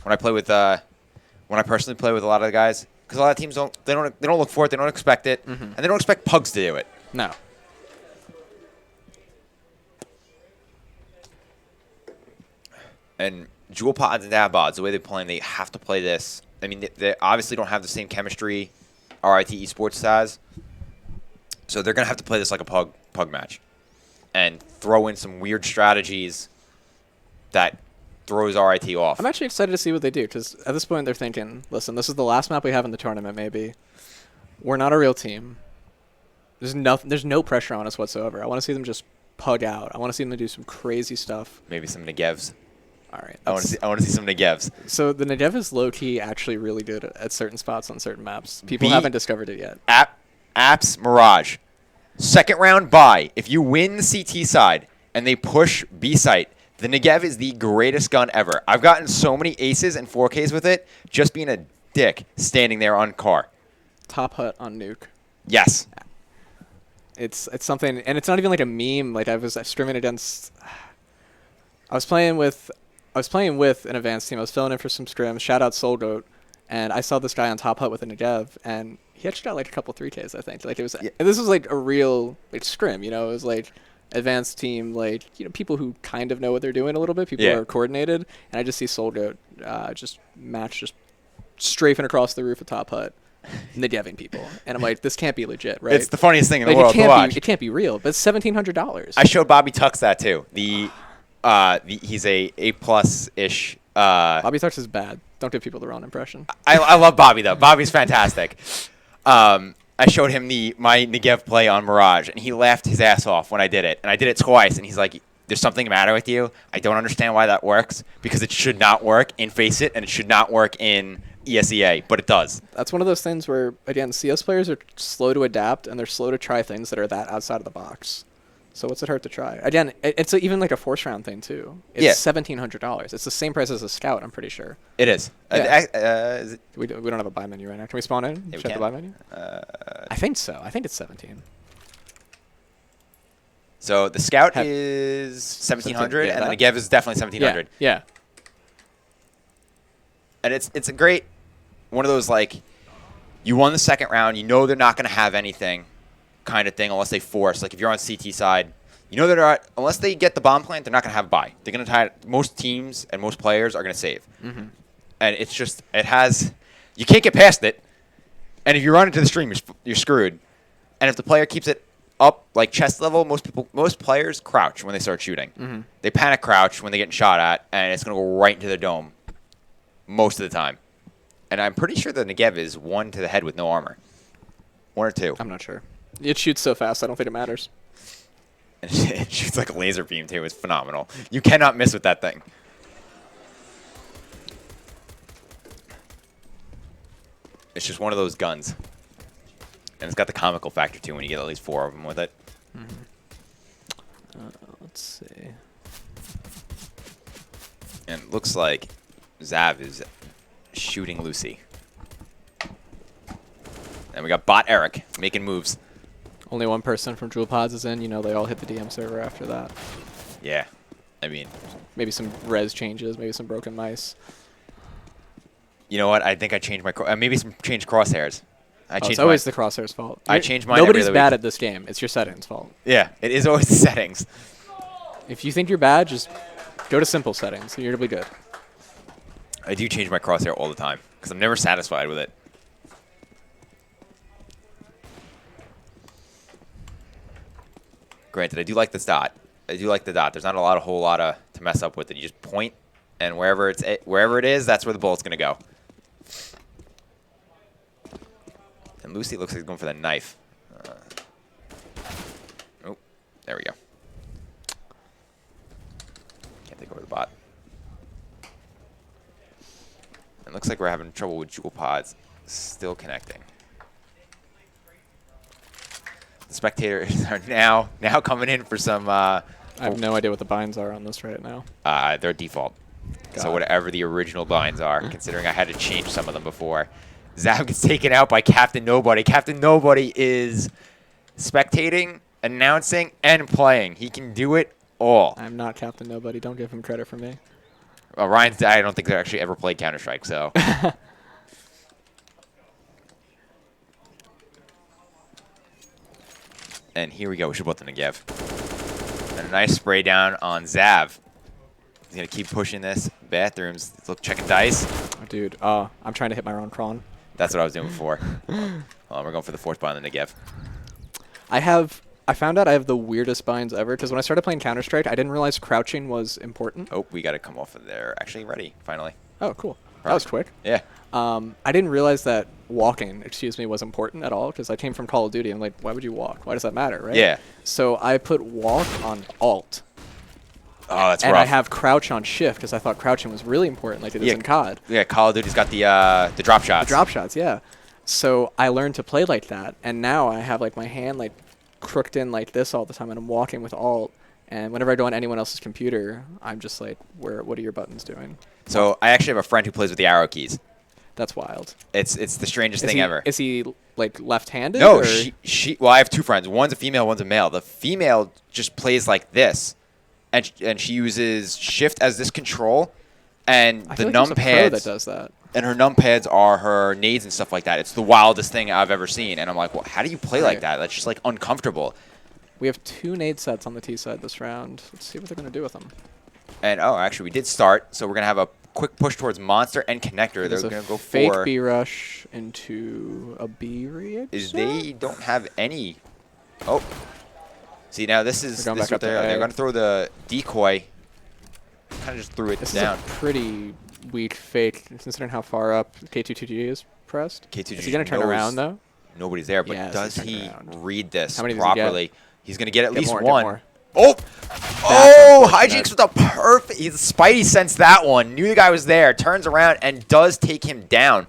Speaker 1: when I play with when I personally play with a lot of the guys, because a lot of teams don't look for it, they don't expect it, and they don't expect pugs to do it.
Speaker 2: No.
Speaker 1: And Juul Pods and Dad Bods, the way they're playing, they have to play this. I mean, they obviously don't have the same chemistry RIT Esports has. So they're going to have to play this like a pug match. And throw in some weird strategies that throws RIT off.
Speaker 2: I'm actually excited to see what they do, because at this point they're thinking, listen, this is the last map we have in the tournament, maybe. We're not a real team. There's no pressure on us whatsoever. I want to see them just pug out. I want to see them do some crazy stuff.
Speaker 1: Maybe some Negevs.
Speaker 2: All right.
Speaker 1: I want to see some Negevs.
Speaker 2: So the Negev is low-key actually really good at certain spots on certain maps. People haven't discovered it yet.
Speaker 1: Apps Mirage. Second round bye. If you win the CT side and they push B site, the Negev is the greatest gun ever. I've gotten so many aces and 4Ks with it just being a dick standing there on car.
Speaker 2: Top hut on nuke.
Speaker 1: Yes.
Speaker 2: It's something, and it's not even like a meme. Like I was streaming against. I was playing with an advanced team. I was filling in for some scrims. Shout out Soul Goat, and I saw this guy on top hut with a Negev, and he actually got like a couple 3Ks. I think like it was. Yeah. This was like a real like scrim. You know, it was like advanced team, like people who kind of know what they're doing a little bit. People who are coordinated, and I just see Soul Goat just strafing across the roof of top hut. Negeving people, and I'm like, this can't be legit, right?
Speaker 1: It's the funniest thing in the world to watch.
Speaker 2: It can't be real, but it's $1,700.
Speaker 1: I showed Bobby Tux that too. He's a plus ish.
Speaker 2: Bobby Tux is bad. Don't give people the wrong impression.
Speaker 1: I love Bobby though. Bobby's fantastic. I showed him my Negev play on Mirage, and he laughed his ass off when I did it, and I did it twice, and he's like, "There's something the matter with you. I don't understand why that works because it should not work in Face It, and it should not work in ESEA, but it does."
Speaker 2: That's one of those things where, again, CS players are slow to adapt, and they're slow to try things that are that outside of the box. So what's it hurt to try? Again, it's even like a force round thing, too. It's $1,700. It's the same price as a Scout, I'm pretty sure.
Speaker 1: It is.
Speaker 2: Yeah. We don't have a buy menu right now. Can we spawn in?
Speaker 1: Yeah,
Speaker 2: check the buy menu? I think so. I think it's 17.
Speaker 1: So the Scout is 1,700, and the Negev is definitely 1,700.
Speaker 2: Yeah.
Speaker 1: And it's a great one of those, like, you won the second round, you know they're not going to have anything kind of thing unless they force. Like, if you're on CT side, you know they're not, unless they get the bomb plant, they're not going to have a buy. They're going to try, most teams and most players are going to save.
Speaker 2: Mm-hmm.
Speaker 1: And it's just, you can't get past it. And if you run into the stream, you're screwed. And if the player keeps it up, like chest level, most players crouch when they start shooting.
Speaker 2: Mm-hmm.
Speaker 1: They panic crouch when they get shot at, and it's going to go right into the dome most of the time. And I'm pretty sure the Negev is 1 to the head with no armor. 1 or 2.
Speaker 2: I'm not sure. It shoots so fast, I don't think it matters.
Speaker 1: And it shoots like a laser beam, too. It's phenomenal. You cannot miss with that thing. It's just one of those guns. And it's got the comical factor, too, when you get at least 4 of them with it.
Speaker 2: Mm-hmm. Let's see.
Speaker 1: And it looks like Zav is shooting Lucy. And we got Bot Eric making moves.
Speaker 2: Only one person from Juul Pods is in. You know, they all hit the DM server after that.
Speaker 1: Yeah. I mean,
Speaker 2: maybe some res changes, maybe some broken mice.
Speaker 1: You know what? I think I changed my maybe some changed crosshairs.
Speaker 2: It's always the crosshair's fault.
Speaker 1: I change mine.
Speaker 2: Nobody's bad at this game. It's your settings fault.
Speaker 1: Yeah, it is always the settings.
Speaker 2: If you think you're bad, just go to simple settings, and you're gonna be good.
Speaker 1: I do change my crosshair all the time because I'm never satisfied with it. Granted, I do like this dot. I do like the dot. There's not a whole lot to mess up with it. You just point, and wherever it is, that's where the bullet's gonna go. And Lucy looks like he's going for the knife. Oh, there we go. Can't take over the bot. It looks like we're having trouble with Juul Pods. Still connecting. The spectators are now coming in for some.
Speaker 2: I have no idea what the binds are on this right now.
Speaker 1: They're default. So whatever the original binds are, considering I had to change some of them before. Zav gets taken out by Captain Nobody. Captain Nobody is spectating, announcing, and playing. He can do it all.
Speaker 2: I'm not Captain Nobody. Don't give him credit for me.
Speaker 1: Well, Ryan's I don't think they actually ever played Counter-Strike, so. And here we go. We should both in the Negev. And a nice spray down on Zav. He's going to keep pushing this. Bathrooms. Look, checking dice.
Speaker 2: Oh, dude, I'm trying to hit my own cron.
Speaker 1: That's what I was doing before. Well, we're going for the fourth buy on the Negev.
Speaker 2: I have I found out I have the weirdest binds ever because when I started playing Counter-Strike, I didn't realize crouching was important.
Speaker 1: Oh, we got to come off of there. Actually, ready, finally.
Speaker 2: Oh, cool. That was quick.
Speaker 1: Yeah.
Speaker 2: I didn't realize that walking, was important at all because I came from Call of Duty. I'm like, why would you walk? Why does that matter, right?
Speaker 1: Yeah.
Speaker 2: So I put walk on alt.
Speaker 1: Oh, that's
Speaker 2: and
Speaker 1: rough.
Speaker 2: I have crouch on shift because I thought crouching was really important, like it is in COD.
Speaker 1: Yeah, Call of Duty's got the drop shots.
Speaker 2: The drop shots, yeah. So I learned to play like that, and now I have like my hand like crooked in like this all the time, and I'm walking with alt. And whenever I go on anyone else's computer, I'm just like, what are your buttons doing?
Speaker 1: So I actually have a friend who plays with the arrow keys.
Speaker 2: That's wild.
Speaker 1: It's the strangest thing ever.
Speaker 2: Is he like left-handed?
Speaker 1: No,
Speaker 2: or?
Speaker 1: she. Well, I have two friends. One's a female, one's a male. The female just plays like this, and she uses shift as this control, and
Speaker 2: I
Speaker 1: the
Speaker 2: feel like there's a pro
Speaker 1: numpads
Speaker 2: that does that.
Speaker 1: And her numpads are her nades and stuff like that. It's the wildest thing I've ever seen. And I'm like, well, how do you play like that? That's just like uncomfortable.
Speaker 2: We have 2 nade sets on the T side this round. Let's see what they're going to do with them.
Speaker 1: And, oh, actually, we did start. So we're going to have a quick push towards Monster and Connector. They're going to go
Speaker 2: fake
Speaker 1: for...
Speaker 2: B rush into a B rig.
Speaker 1: They don't have any... Oh. See, now this is...
Speaker 2: They're
Speaker 1: They're going to throw the decoy. Kind of just threw it down.
Speaker 2: This is a pretty weak fake, considering how far up K22G is pressed.
Speaker 1: K22G
Speaker 2: is he going to turn around, though?
Speaker 1: Nobody's there, but
Speaker 2: yeah,
Speaker 1: does he read this
Speaker 2: properly?
Speaker 1: He's going to get at least
Speaker 2: more,
Speaker 1: one. Oh! Hijinks with a perfect... Spidey sensed that one. Knew the guy was there. Turns around and does take him down.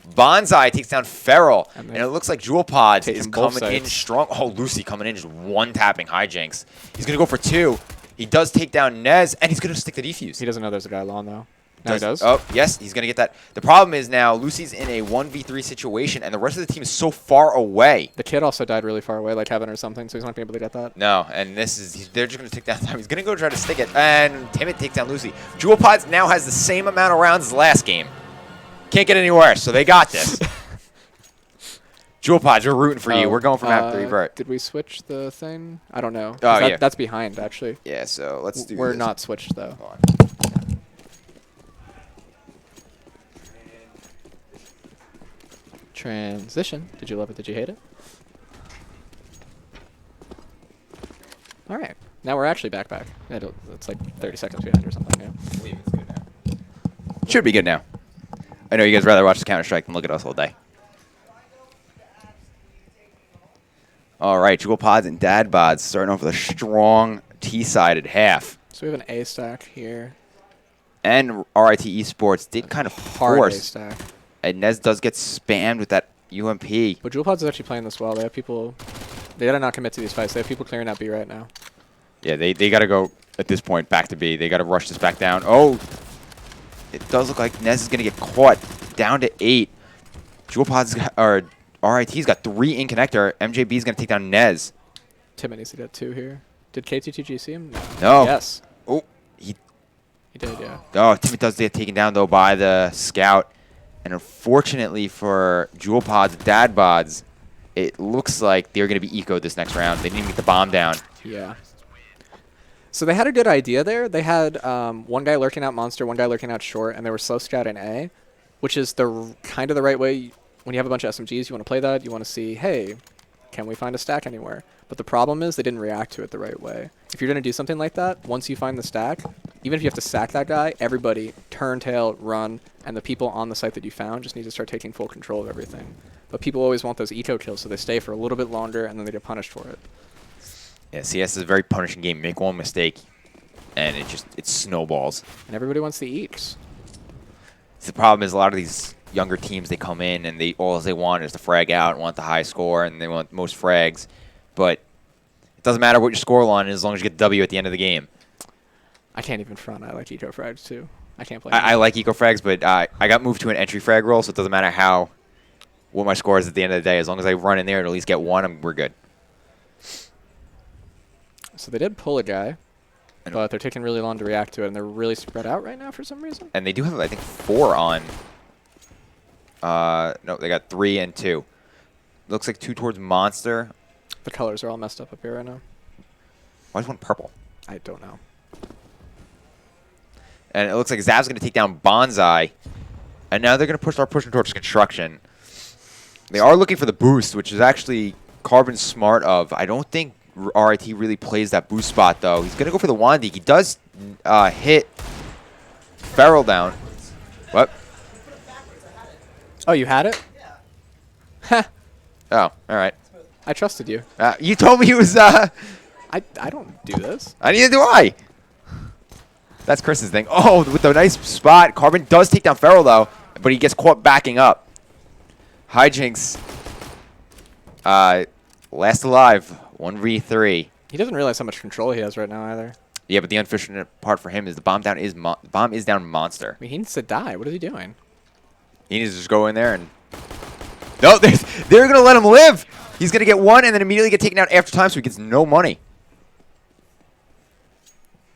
Speaker 1: Bonsai takes down Feral. And it looks like Juul Pods is coming in strong. Oh, Lucy coming in, just one-tapping Hijinks. He's going to go for 2. He does take down Nez, and he's going to stick the defuse.
Speaker 2: He doesn't know there's a guy long, though. No, he does?
Speaker 1: Oh, yes, he's going to get that. The problem is now Lucy's in a 1v3 situation, and the rest of the team is so far away.
Speaker 2: The kid also died really far away, like Heaven or something, so he's not going to be able to get that.
Speaker 1: No, and they're just going to take down time. He's going to go try to stick it, and Timid takes down Lucy. Juul Pods now has the same amount of rounds as last game. Can't get any worse, so they got this. Juul Pods, we're rooting for you. We're going for map 3, Bert.
Speaker 2: Did we switch the thing? I don't know.
Speaker 1: Oh, yeah.
Speaker 2: That's behind, actually.
Speaker 1: Yeah, so let's do
Speaker 2: We're
Speaker 1: this.
Speaker 2: not switched, though.
Speaker 1: Hold on.
Speaker 2: Transition. Did you love it? Did you hate it? All right. Now we're actually back. It's like 30 seconds behind or something. Yeah.
Speaker 1: I believe it's good now. Should be good now. I know you guys rather watch the Counter-Strike than look at us all day. All right, Juul Pods and Dad Bods starting off with a strong T-sided half.
Speaker 2: So we have an A stack here.
Speaker 1: And RIT Esports did kind of
Speaker 2: Hard A
Speaker 1: force.
Speaker 2: stack.
Speaker 1: And Nez does get spammed with that UMP.
Speaker 2: But Juul Pods is actually playing this well. They have people. They gotta not commit to these fights. They have people clearing out B right now.
Speaker 1: Yeah, they got to go at this point back to B. They got to rush this back down. Oh, it does look like Nez is gonna get caught down to 8. Juul Pods or RIT's got 3 in connector. MJB is gonna take down Nez.
Speaker 2: Timid needs to get 2 here. Did K2TG see him?
Speaker 1: No.
Speaker 2: Yes.
Speaker 1: Oh, he
Speaker 2: did. Yeah.
Speaker 1: Oh, Timid does get taken down though by the scout. And unfortunately for Juul Pods, Dad Bods, it looks like they're going to be ecoed this next round. They didn't even get the bomb down.
Speaker 2: Yeah. So they had a good idea there. They had one guy lurking out Monster, one guy lurking out Short, and they were slow scout in A, which is the kind of the right way. When you have a bunch of SMGs, you want to play that. You want to see, hey, can we find a stack anywhere? But the problem is they didn't react to it the right way. If you're going to do something like that, once you find the stack, even if you have to sack that guy, everybody turn, tail, run, and the people on the site that you found just need to start taking full control of everything. But people always want those eco kills, so they stay for a little bit longer, and then they get punished for it.
Speaker 1: Yeah, CS is a very punishing game. Make one mistake, and it snowballs.
Speaker 2: And everybody wants the eats.
Speaker 1: The problem is a lot of these younger teams, they come in, and all they want is to frag out and want the high score, and they want most frags. But it doesn't matter what your score line is as long as you get the W at the end of the game.
Speaker 2: I can't even front. I like eco frags, too. I can't play.
Speaker 1: I like eco frags, but I got moved to an entry frag role, so it doesn't matter what my score is at the end of the day. As long as I run in there and at least get 1, we're good.
Speaker 2: So they did pull a guy, but they're taking really long to react to it, and they're really spread out right now for some reason.
Speaker 1: And they do have, I think, 4 on. No, they got 3 and 2. Looks like 2 towards Monster.
Speaker 2: The colors are all messed up here right now.
Speaker 1: Why is one purple?
Speaker 2: I don't know.
Speaker 1: And it looks like Zav's going to take down Bonsai. And now they're going to start pushing towards construction. They are looking for the boost, which is actually Carbon smart of. I don't think RIT really plays that boost spot, though. He's going to go for the Wandy. He does hit Feral down. What?
Speaker 2: Oh, you had it? Ha!
Speaker 1: Oh, all right.
Speaker 2: I trusted you.
Speaker 1: You told me he was...
Speaker 2: I don't do this.
Speaker 1: Neither do I. That's Chris's thing. Oh, with the nice spot. Carbon does take down Feral, though, but he gets caught backing up. Hijinks. Last alive. 1v3.
Speaker 2: He doesn't realize how much control he has right now either.
Speaker 1: Yeah, but the unfortunate part for him is the bomb is down monster.
Speaker 2: I mean, he needs to die. What is he doing?
Speaker 1: He needs to just go in there and... No, they're going to let him live. He's going to get one and then immediately get taken out after time, so he gets no money.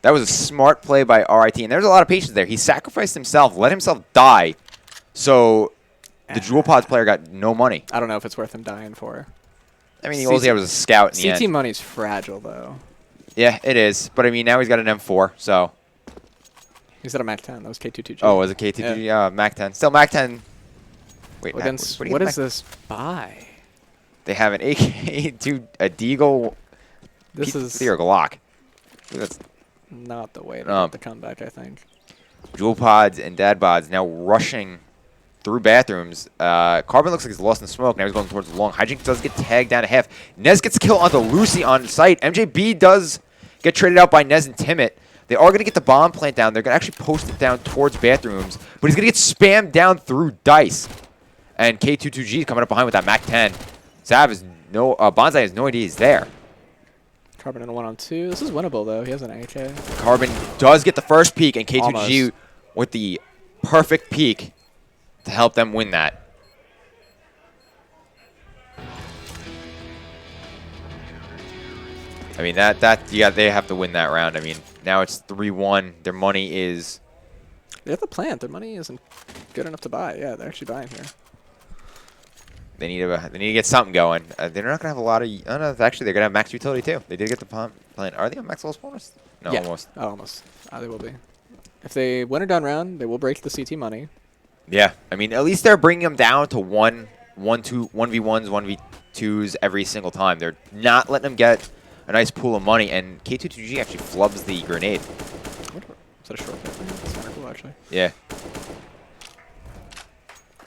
Speaker 1: That was a smart play by RIT, and there's a lot of patience there. He sacrificed himself, let himself die, so the Juul Pods player got no money.
Speaker 2: I don't know if it's worth him dying for.
Speaker 1: I mean, all he had was a scout in the end.
Speaker 2: CT money's fragile, though.
Speaker 1: Yeah, it is. But, I mean, now he's got an M4, so...
Speaker 2: He's at a Mac 10. That was K22G.
Speaker 1: Oh, was it K22G?
Speaker 2: Yeah.
Speaker 1: Mac 10. Still Mac 10. Wait,
Speaker 2: what is this buy?
Speaker 1: They have an AK, a Deagle,
Speaker 2: This is
Speaker 1: or Glock. That's
Speaker 2: not the way to get the comeback, I think.
Speaker 1: Juul Pods and Dad Bods now rushing through bathrooms. Carbon looks like he's lost in smoke. Now he's going towards the long. Hijink does get tagged down a half. Nez gets a kill onto Lucy on site. MJB does get traded out by Nez and Timit. They are going to get the bomb plant down. They're going to actually post it down towards bathrooms. But he's going to get spammed down through Dice. And K22G is coming up behind with that Mac 10. Zav is Bonsai has no idea he's there.
Speaker 2: Carbon in a 1-on-2. This is winnable, though. He has an AK.
Speaker 1: Carbon does get the first peek, and K2G
Speaker 2: Almost.
Speaker 1: with the perfect peek to help them win that. I mean, they have to win that round. I mean, now it's 3-1. Their money is...
Speaker 2: They have the plant. Their money isn't good enough to buy. Yeah, they're actually buying here.
Speaker 1: They need to get something going. They're not gonna have a lot of. Oh no, actually they're gonna have max utility too. They did get the plant. Are they on max level bonus? No,
Speaker 2: yeah.
Speaker 1: almost.
Speaker 2: Oh, almost. They will be. If they win a down round, they will break the CT money.
Speaker 1: Yeah, I mean at least they're bringing them down to 1v1s, 1v2s every single time. They're not letting them get a nice pool of money. And K22G actually flubs the grenade.
Speaker 2: Is that a short hit? That's kind of cool, actually.
Speaker 1: Yeah.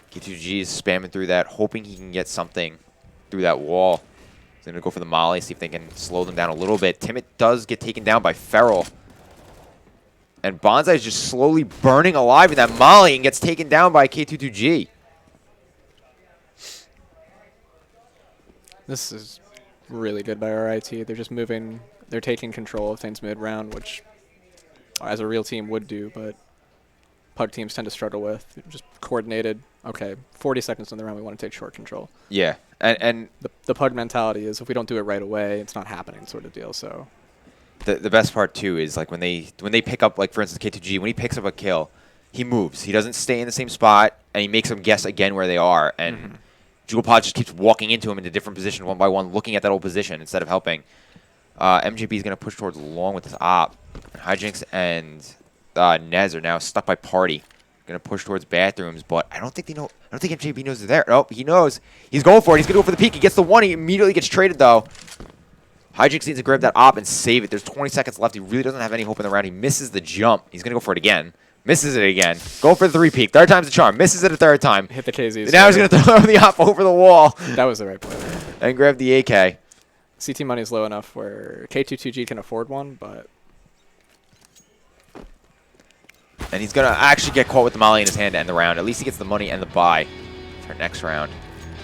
Speaker 1: K2G is spamming through that, hoping he can get something through that wall. He's going to go for the molly, see if they can slow them down a little bit. Timit does get taken down by Feral. And Bonsai is just slowly burning alive in that molly and gets taken down by K22G.
Speaker 2: This is really good by RIT. They're just moving. They're taking control of things mid-round, which as a real team would do, but pug teams tend to struggle with. Just coordinated. Okay, 40 seconds in the round, we want to take short control.
Speaker 1: Yeah, and
Speaker 2: the pug mentality is if we don't do it right away, it's not happening sort of deal. So
Speaker 1: the best part too is like when they pick up, like for instance K2G, when he picks up a kill, he moves. He doesn't stay in the same spot, and he makes them guess again where they are. And Juul Pod just keeps walking into him into different positions one by one, looking at that old position instead of helping. MJB is going to push towards long with his op. Hijinks and Nez are now stuck by Party. Going to push towards bathrooms, but I don't think they know. I don't think MJB knows they're there. Oh, he knows. He's going for it. He's going to go for the peek. He gets the one. He immediately gets traded, though. Hijinks needs to grab that op and save it. There's 20 seconds left. He really doesn't have any hope in the round. He misses the jump. He's going to go for it again. Misses it again. Going for the three peek. Third time's the charm. Misses it a third time.
Speaker 2: hit the KZs.
Speaker 1: Now he's going to throw the op over the wall.
Speaker 2: That was the right play.
Speaker 1: And grab the AK.
Speaker 2: CT money is low enough where K22G can afford one, but...
Speaker 1: And he's going to actually get caught with the molly in his hand to end the round. At least he gets the money and the buy for next round.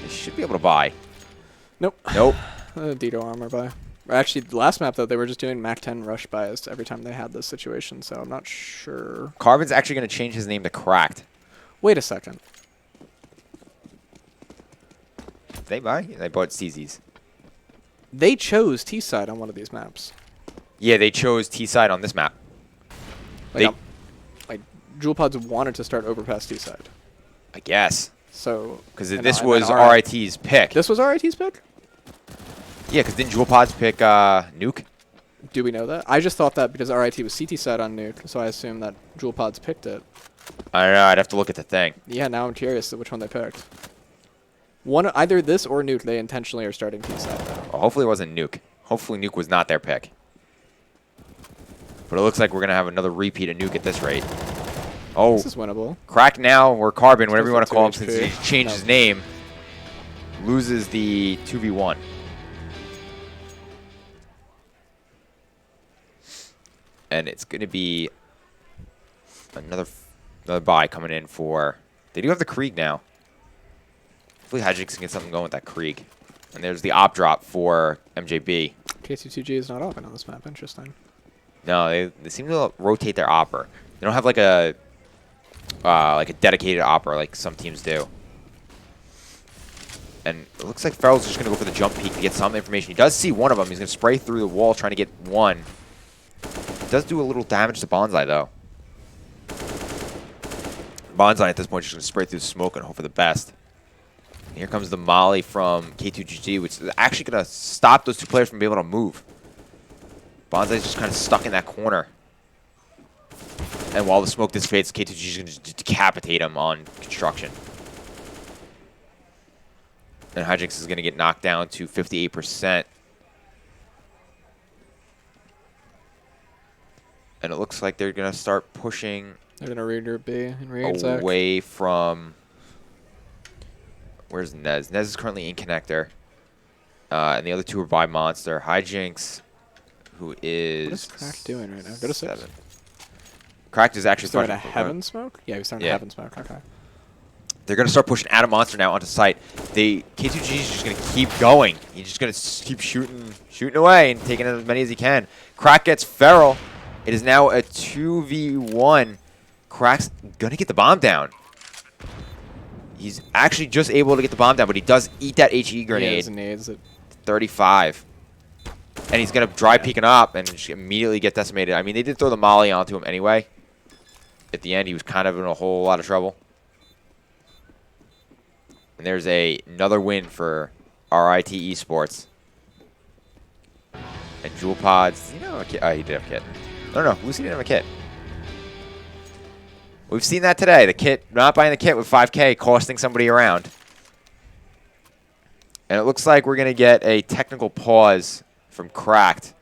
Speaker 1: He should be able to buy.
Speaker 2: Nope.
Speaker 1: Nope.
Speaker 2: Dito armor buy. Actually, the last map, though, they were just doing Mac 10 rush buys every time they had this situation, so I'm not sure.
Speaker 1: Carbon's actually going to change his name to Cracked.
Speaker 2: Wait a second.
Speaker 1: Did they buy? They bought CZs.
Speaker 2: They chose T-side on one of these maps.
Speaker 1: Yeah, they chose T-side on this map.
Speaker 2: Like Juul Pods wanted to start overpass T-side.
Speaker 1: I guess.
Speaker 2: So...
Speaker 1: Because this was RIT's pick.
Speaker 2: This was RIT's pick?
Speaker 1: Yeah, because didn't Juul Pods pick Nuke?
Speaker 2: Do we know that? I just thought that because RIT was CT side on Nuke, so I assumed that Juul Pods picked it.
Speaker 1: I don't know. I'd have to look at the thing.
Speaker 2: Yeah, now I'm curious which one they picked. Either this or Nuke, they intentionally are starting T-side.
Speaker 1: Well, hopefully it wasn't Nuke. Hopefully Nuke was not their pick. But it looks like we're going to have another repeat of Nuke at this rate. Oh,
Speaker 2: This is winnable.
Speaker 1: Crack now, or Carbon, whatever you want to call him,
Speaker 2: 2
Speaker 1: since he
Speaker 2: HP.
Speaker 1: changed his name, loses the 2v1. And it's going to be another buy coming in for... They do have the Krieg now. Hopefully Hijinx can get something going with that Krieg. And there's the op drop for MJB.
Speaker 2: KC2G is not open on this map. Interesting.
Speaker 1: No, they seem to rotate their opper. They don't have like a dedicated opper like some teams do. And it looks like Feral's just going to go for the jump peek to get some information. He does see one of them. He's going to spray through the wall trying to get one. It does do a little damage to Bonsai, though. Bonsai at this point is just going to spray through the smoke and hope for the best. And here comes the molly from K2GG, which is actually going to stop those two players from being able to move. Bonsai's just kind of stuck in that corner. And while the smoke dissipates, K2GG is going to decapitate him on construction. And Hijinx is going to get knocked down to 58%. And it looks like they're going to start pushing...
Speaker 2: They're going to regroup B and re-exact.
Speaker 1: Away from... Where's Nez? Nez is currently in connector. And the other two are by Monster. Hijinx, who is...
Speaker 2: What is Crack doing right now? Go to 6.
Speaker 1: Cracked is actually...
Speaker 2: He's throwing a Heaven Smoke? Yeah, he's throwing a Heaven Smoke. Okay.
Speaker 1: They're going to start pushing out of Monster now onto site. K2G is just going to keep going. He's just going to keep shooting away and taking as many as he can. Crack gets Feral. It is now a 2v1. Crack's going to get the bomb down. He's actually just able to get the bomb down, but he does eat that HE grenade.
Speaker 2: He nades it.
Speaker 1: 35. And he's going to dry peeking up and just immediately get decimated. I mean, they did throw the molly onto him anyway. At the end, he was kind of in a whole lot of trouble. And there's another win for RIT Esports. And Juul Pods, you know, he did have a kit. No, Lucy didn't have a kit. We've seen that today. The kit, not buying the kit with 5K, costing somebody around. And it looks like we're going to get a technical pause from Cracked.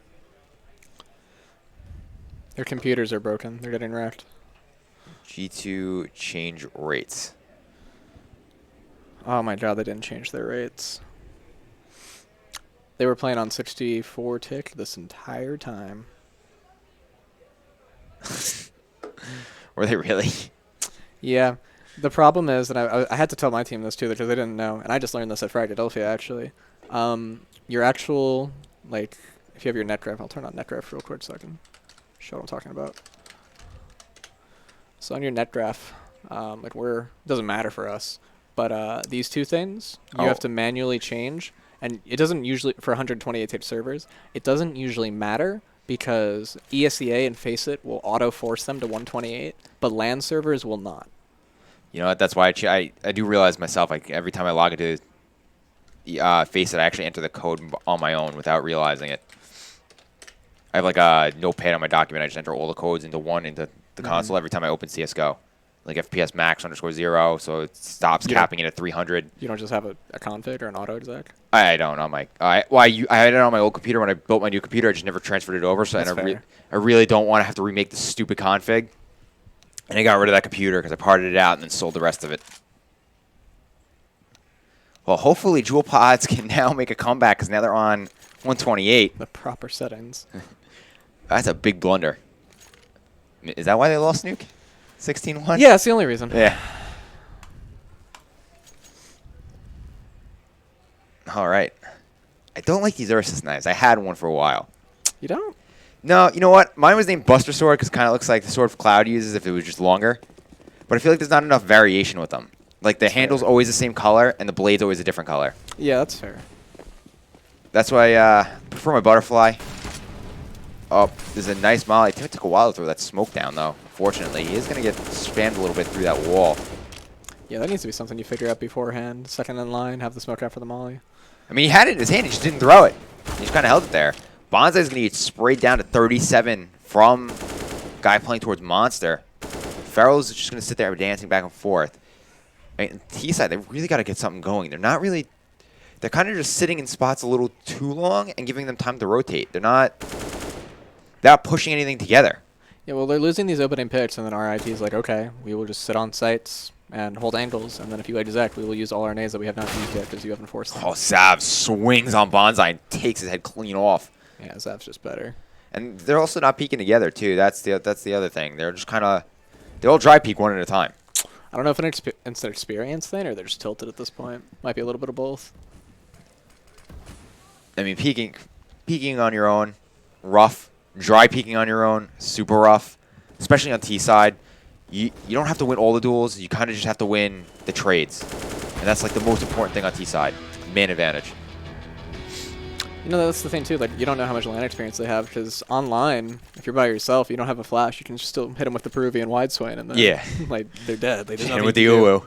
Speaker 2: Their computers are broken. They're getting wrecked.
Speaker 1: G2 change rates.
Speaker 2: Oh my god, they didn't change their rates. They were playing on 64 tick this entire time.
Speaker 1: Were they really?
Speaker 2: Yeah. The problem is, and I had to tell my team this too because they didn't know, and I just learned this at Philadelphia actually. Your actual, like, if you have your net graph, I'll turn on net graph real quick so I can show what I'm talking about. So on your net graph, like it doesn't matter for us, but these two things you have to manually change, and it doesn't usually, for 128 tape servers, it doesn't usually matter because ESEA and Faceit will auto-force them to 128, but LAN servers will not.
Speaker 1: You know what? That's why I do realize myself, like every time I log into Faceit, I actually enter the code on my own without realizing it. I have like a notepad on my document. I just enter all the codes into the console every time I open CSGO. Like FPS max _0, so it stops capping it at 300.
Speaker 2: You don't just have a config or an auto exec?
Speaker 1: I don't on my. I had it on my old computer when I built my new computer. I just never transferred it over. So I really don't want to have to remake the stupid config. And I got rid of that computer because I parted it out and then sold the rest of it. Well, hopefully Juul Pods can now make a comeback because now they're on 128.
Speaker 2: The proper settings.
Speaker 1: That's a big blunder. Is that why they lost Nuke? 16-1?
Speaker 2: Yeah, that's the only reason.
Speaker 1: Yeah. All right. I don't like these Ursus knives. I had one for a while.
Speaker 2: You don't?
Speaker 1: No, you know what? Mine was named Buster Sword because it kind of looks like the sword Cloud uses if it was just longer. But I feel like there's not enough variation with them. Like the handle's always the same color and the blade's always a different color.
Speaker 2: Yeah, that's fair.
Speaker 1: That's why I prefer my Butterfly. Oh, there's a nice molly. I think it took a while to throw that smoke down, though. Fortunately, he is going to get spammed a little bit through that wall.
Speaker 2: Yeah, that needs to be something you figure out beforehand. Second in line, have the smoke out for the molly.
Speaker 1: I mean, he had it in his hand. He just didn't throw it. He just kind of held it there. Bonsai is going to get sprayed down to 37 from guy playing towards Monster. Feral's just going to sit there dancing back and forth. I mean, T-side, they really got to get something going. They're not really... they're kind of just sitting in spots a little too long and giving them time to rotate. They're not pushing anything together.
Speaker 2: Yeah, well, they're losing these opening picks, and then RIT is like, okay, we will just sit on sites and hold angles, and then if you exec, we will use all our nades that we have not used yet because you haven't forced them.
Speaker 1: Oh, Zav swings on Bonsai and takes his head clean off.
Speaker 2: Yeah, Zav's just better.
Speaker 1: And they're also not peeking together, too. That's the other thing. They're just kind of... They all dry peek one at a time.
Speaker 2: I don't know if it's an experience thing or they're just tilted at this point. Might be a little bit of both.
Speaker 1: I mean, peeking on your own, rough. Dry peeking on your own, super rough. Especially on T side. You don't have to win all the duels. You kind of just have to win the trades. And that's like the most important thing on T side. Man advantage.
Speaker 2: You know, that's the thing, too. Like, you don't know how much LAN experience they have, because online, if you're by yourself, you don't have a flash, you can just still hit them with the Peruvian wide swing, and then,
Speaker 1: yeah.
Speaker 2: like, they're dead. They just
Speaker 1: hit him with the Uwu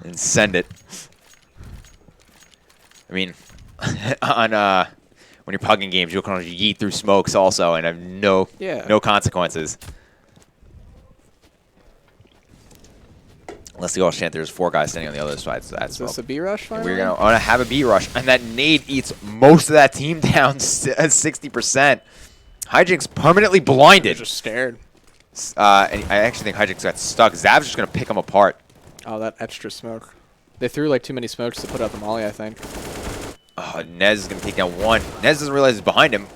Speaker 1: and send it. I mean, on when you're pugging games, you'll kind of yeet through smokes also and have no consequences. Unless the Shanty, there's 4 guys standing on the other side. So that's
Speaker 2: this a B rush finally?
Speaker 1: We're gonna have a B rush, and that nade eats most of that team down 60%. Hijinks permanently blinded.
Speaker 2: They're just scared.
Speaker 1: And I actually think Hijinks got stuck. Zav's just gonna pick him apart.
Speaker 2: Oh, that extra smoke. They threw like too many smokes to put out the molly, I think.
Speaker 1: Oh, Nez is gonna take down one. Nez doesn't realize he's behind him.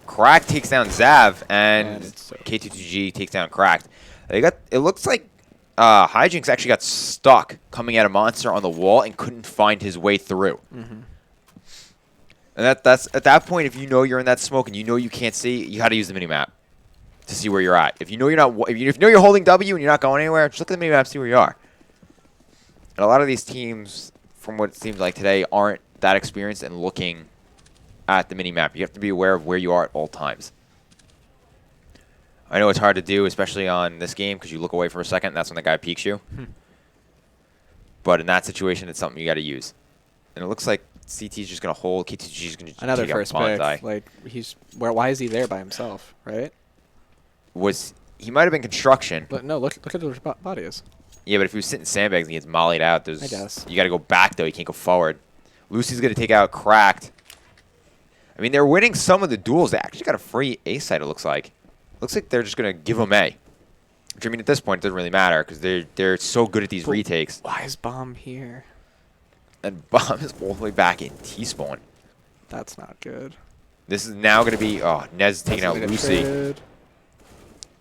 Speaker 1: Cracked takes down Zav, and K22G takes down Cracked. They got. It looks like Hijinks actually got stuck coming at a monster on the wall and couldn't find his way through.
Speaker 2: Mm-hmm.
Speaker 1: And that's at that point, if you know you're in that smoke and you know you can't see, you got to use the minimap to see where you're at. If you know you're not, if you know you're holding W and you're not going anywhere, just look at the minimap, see where you are. And a lot of these teams, from what it seems like today, aren't that experienced in looking at the minimap. You have to be aware of where you are at all times. I know it's hard to do, especially on this game, because you look away for a second, and that's when the guy peeks you. But in that situation, it's something you got to use. And it looks like CT's just going to hold. KTG's going to
Speaker 2: another
Speaker 1: take out
Speaker 2: first
Speaker 1: Bonsai.
Speaker 2: pick. Like why is he there by himself? Right?
Speaker 1: He might have been construction?
Speaker 2: But no, look at where his body is.
Speaker 1: Yeah, but if he was sitting sandbags and he gets mollied out,
Speaker 2: I guess
Speaker 1: you got to go back though. You can't go forward. Lucy's going to take out Cracked. I mean, they're winning some of the duels. They actually got a free A site. It looks like. Looks like they're just going to give them A. Which, I mean, at this point, it doesn't really matter because they're so good at these retakes.
Speaker 2: Why is Bomb here?
Speaker 1: And Bomb is all the way back in T-spawn.
Speaker 2: That's not good.
Speaker 1: This is now going to be... Oh, Nez taking out Lucy.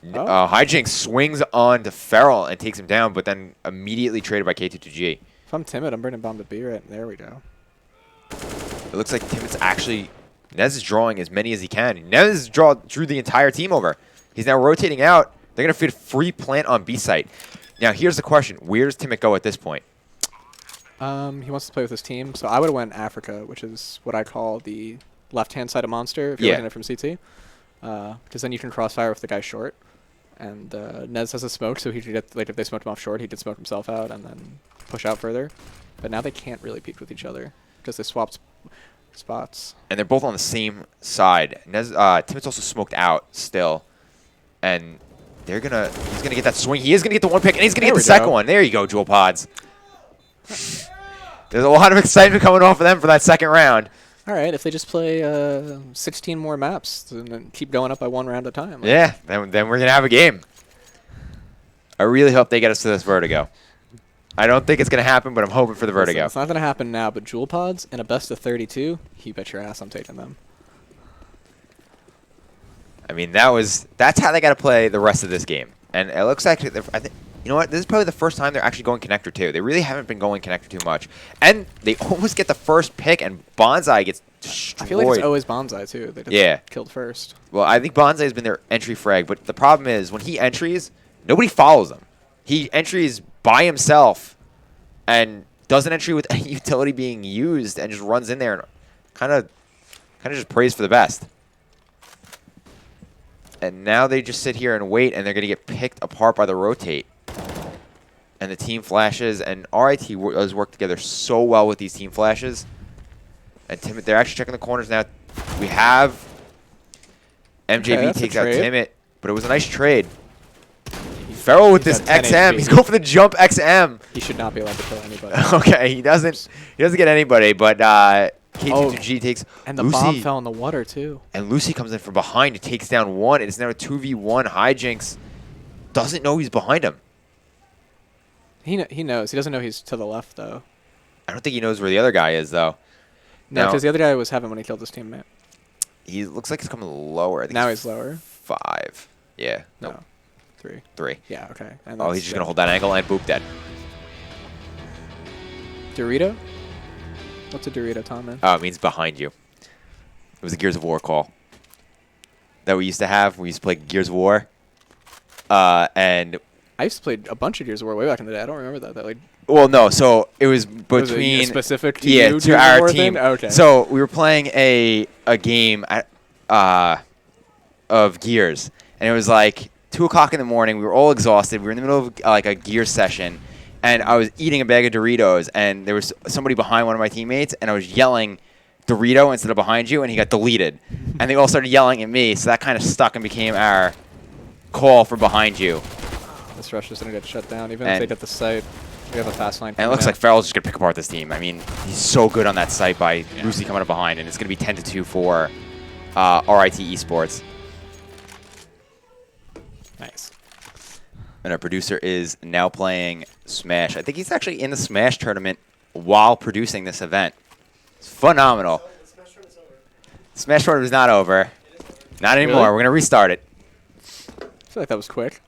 Speaker 1: Hijinks swings on to Feral and takes him down, but then immediately traded by K22G.
Speaker 2: If I'm timid, I'm bringing Bomb to B right. There we go.
Speaker 1: It looks like Timid's actually... Nez is drawing as many as he can. Nez drew the entire team over. He's now rotating out. They're going to fit free plant on B site. Now, here's the question. Where does Timid go at this point?
Speaker 2: He wants to play with his team, so I would have went Africa, which is what I call the left-hand side of Monster if you're looking at it from CT. Because then you can crossfire with the guy short. And Nez has a smoke, so he could get, like, if they smoked him off short, he could smoke himself out and then push out further. But now they can't really peek with each other because they swapped spots.
Speaker 1: And they're both on the same side. Timid's also smoked out still. And he's gonna get that swing. He is gonna get the one pick, and he's gonna get the second one. There you go, Juul Pods. There's a lot of excitement coming off of them for that second round.
Speaker 2: All right, if they just play 16 more maps and then keep going up by 1 round at a time.
Speaker 1: Yeah, then we're gonna have a game. I really hope they get us to this Vertigo. I don't think it's going to happen, but I'm hoping for the Vertigo.
Speaker 2: Listen, it's not going to happen now, but Juul Pods in a best of 32, you bet your ass I'm taking them.
Speaker 1: I mean, that's how they got to play the rest of this game. And it looks like, you know what, this is probably the first time they're actually going connector 2. They really haven't been going connector too much. And they almost get the first pick, and Bonsai gets destroyed.
Speaker 2: I feel like it's always Bonsai, too. They just killed first.
Speaker 1: Well, I think Bonsai has been their entry frag, but the problem is, when he entries, nobody follows him. He entries by himself and does an entry with any utility being used and just runs in there and kind of just prays for the best. And now they just sit here and wait, and they're going to get picked apart by the rotate. And the team flashes, and RIT does work together so well with these team flashes. And they're actually checking the corners now. We have MJB takes out Timid, but it was a nice trade. Feral with
Speaker 2: He's
Speaker 1: this
Speaker 2: got 10
Speaker 1: XM.
Speaker 2: HP.
Speaker 1: He's going for the jump XM.
Speaker 2: He should not be allowed to kill anybody.
Speaker 1: Okay, he doesn't get anybody, but K22G takes
Speaker 2: And the
Speaker 1: Lucy.
Speaker 2: bomb fell in the water, too.
Speaker 1: And Lucy comes in from behind and takes down one. It is now a 2v1. Hijinks doesn't know he's behind him.
Speaker 2: He knows. He doesn't know he's to the left, though.
Speaker 1: I don't think he knows where the other guy is, though.
Speaker 2: No,
Speaker 1: Now,
Speaker 2: because the other guy was heaven when he killed his teammate.
Speaker 1: he looks like he's coming lower. I think
Speaker 2: Now he's lower.
Speaker 1: 5. Yeah. Nope.
Speaker 2: No. 3.
Speaker 1: 3.
Speaker 2: Yeah, okay. And
Speaker 1: Oh, he's just going to hold that angle and boop dead.
Speaker 2: Dorito? What's a Dorito, Tom, man?
Speaker 1: Oh, it means behind you. It was a Gears of War call that we used to have. We used to play Gears of War. And
Speaker 2: I used to play a bunch of Gears of War way back in the day. I don't remember that.
Speaker 1: well, no. So it was
Speaker 2: Was it
Speaker 1: between
Speaker 2: specific to
Speaker 1: yeah
Speaker 2: you,
Speaker 1: to
Speaker 2: Gears of
Speaker 1: our
Speaker 2: War
Speaker 1: team.
Speaker 2: thing? Okay.
Speaker 1: So we were playing a game at, of Gears, and it was like 2 o'clock in the morning. We were all exhausted. We were in the middle of like a Gears session, and I was eating a bag of Doritos, and there was somebody behind one of my teammates, and I was yelling Dorito instead of behind you, and he got deleted. And they all started yelling at me, so that kind of stuck and became our call for behind you.
Speaker 2: This rush is going to get shut down, even if
Speaker 1: And-
Speaker 2: they get the site. We have a fast line.
Speaker 1: And it looks like Farrell's just going to pick apart this team. I mean, he's so good on that site by Lucy coming up behind, and it's going to be 10-2 for RIT Esports.
Speaker 2: Nice.
Speaker 1: And our producer is now playing Smash. I think he's actually in the Smash tournament while producing this event. It's phenomenal. Smash tournament is not over. Not anymore.
Speaker 2: Really?
Speaker 1: We're going to restart it.
Speaker 2: I feel like that was quick.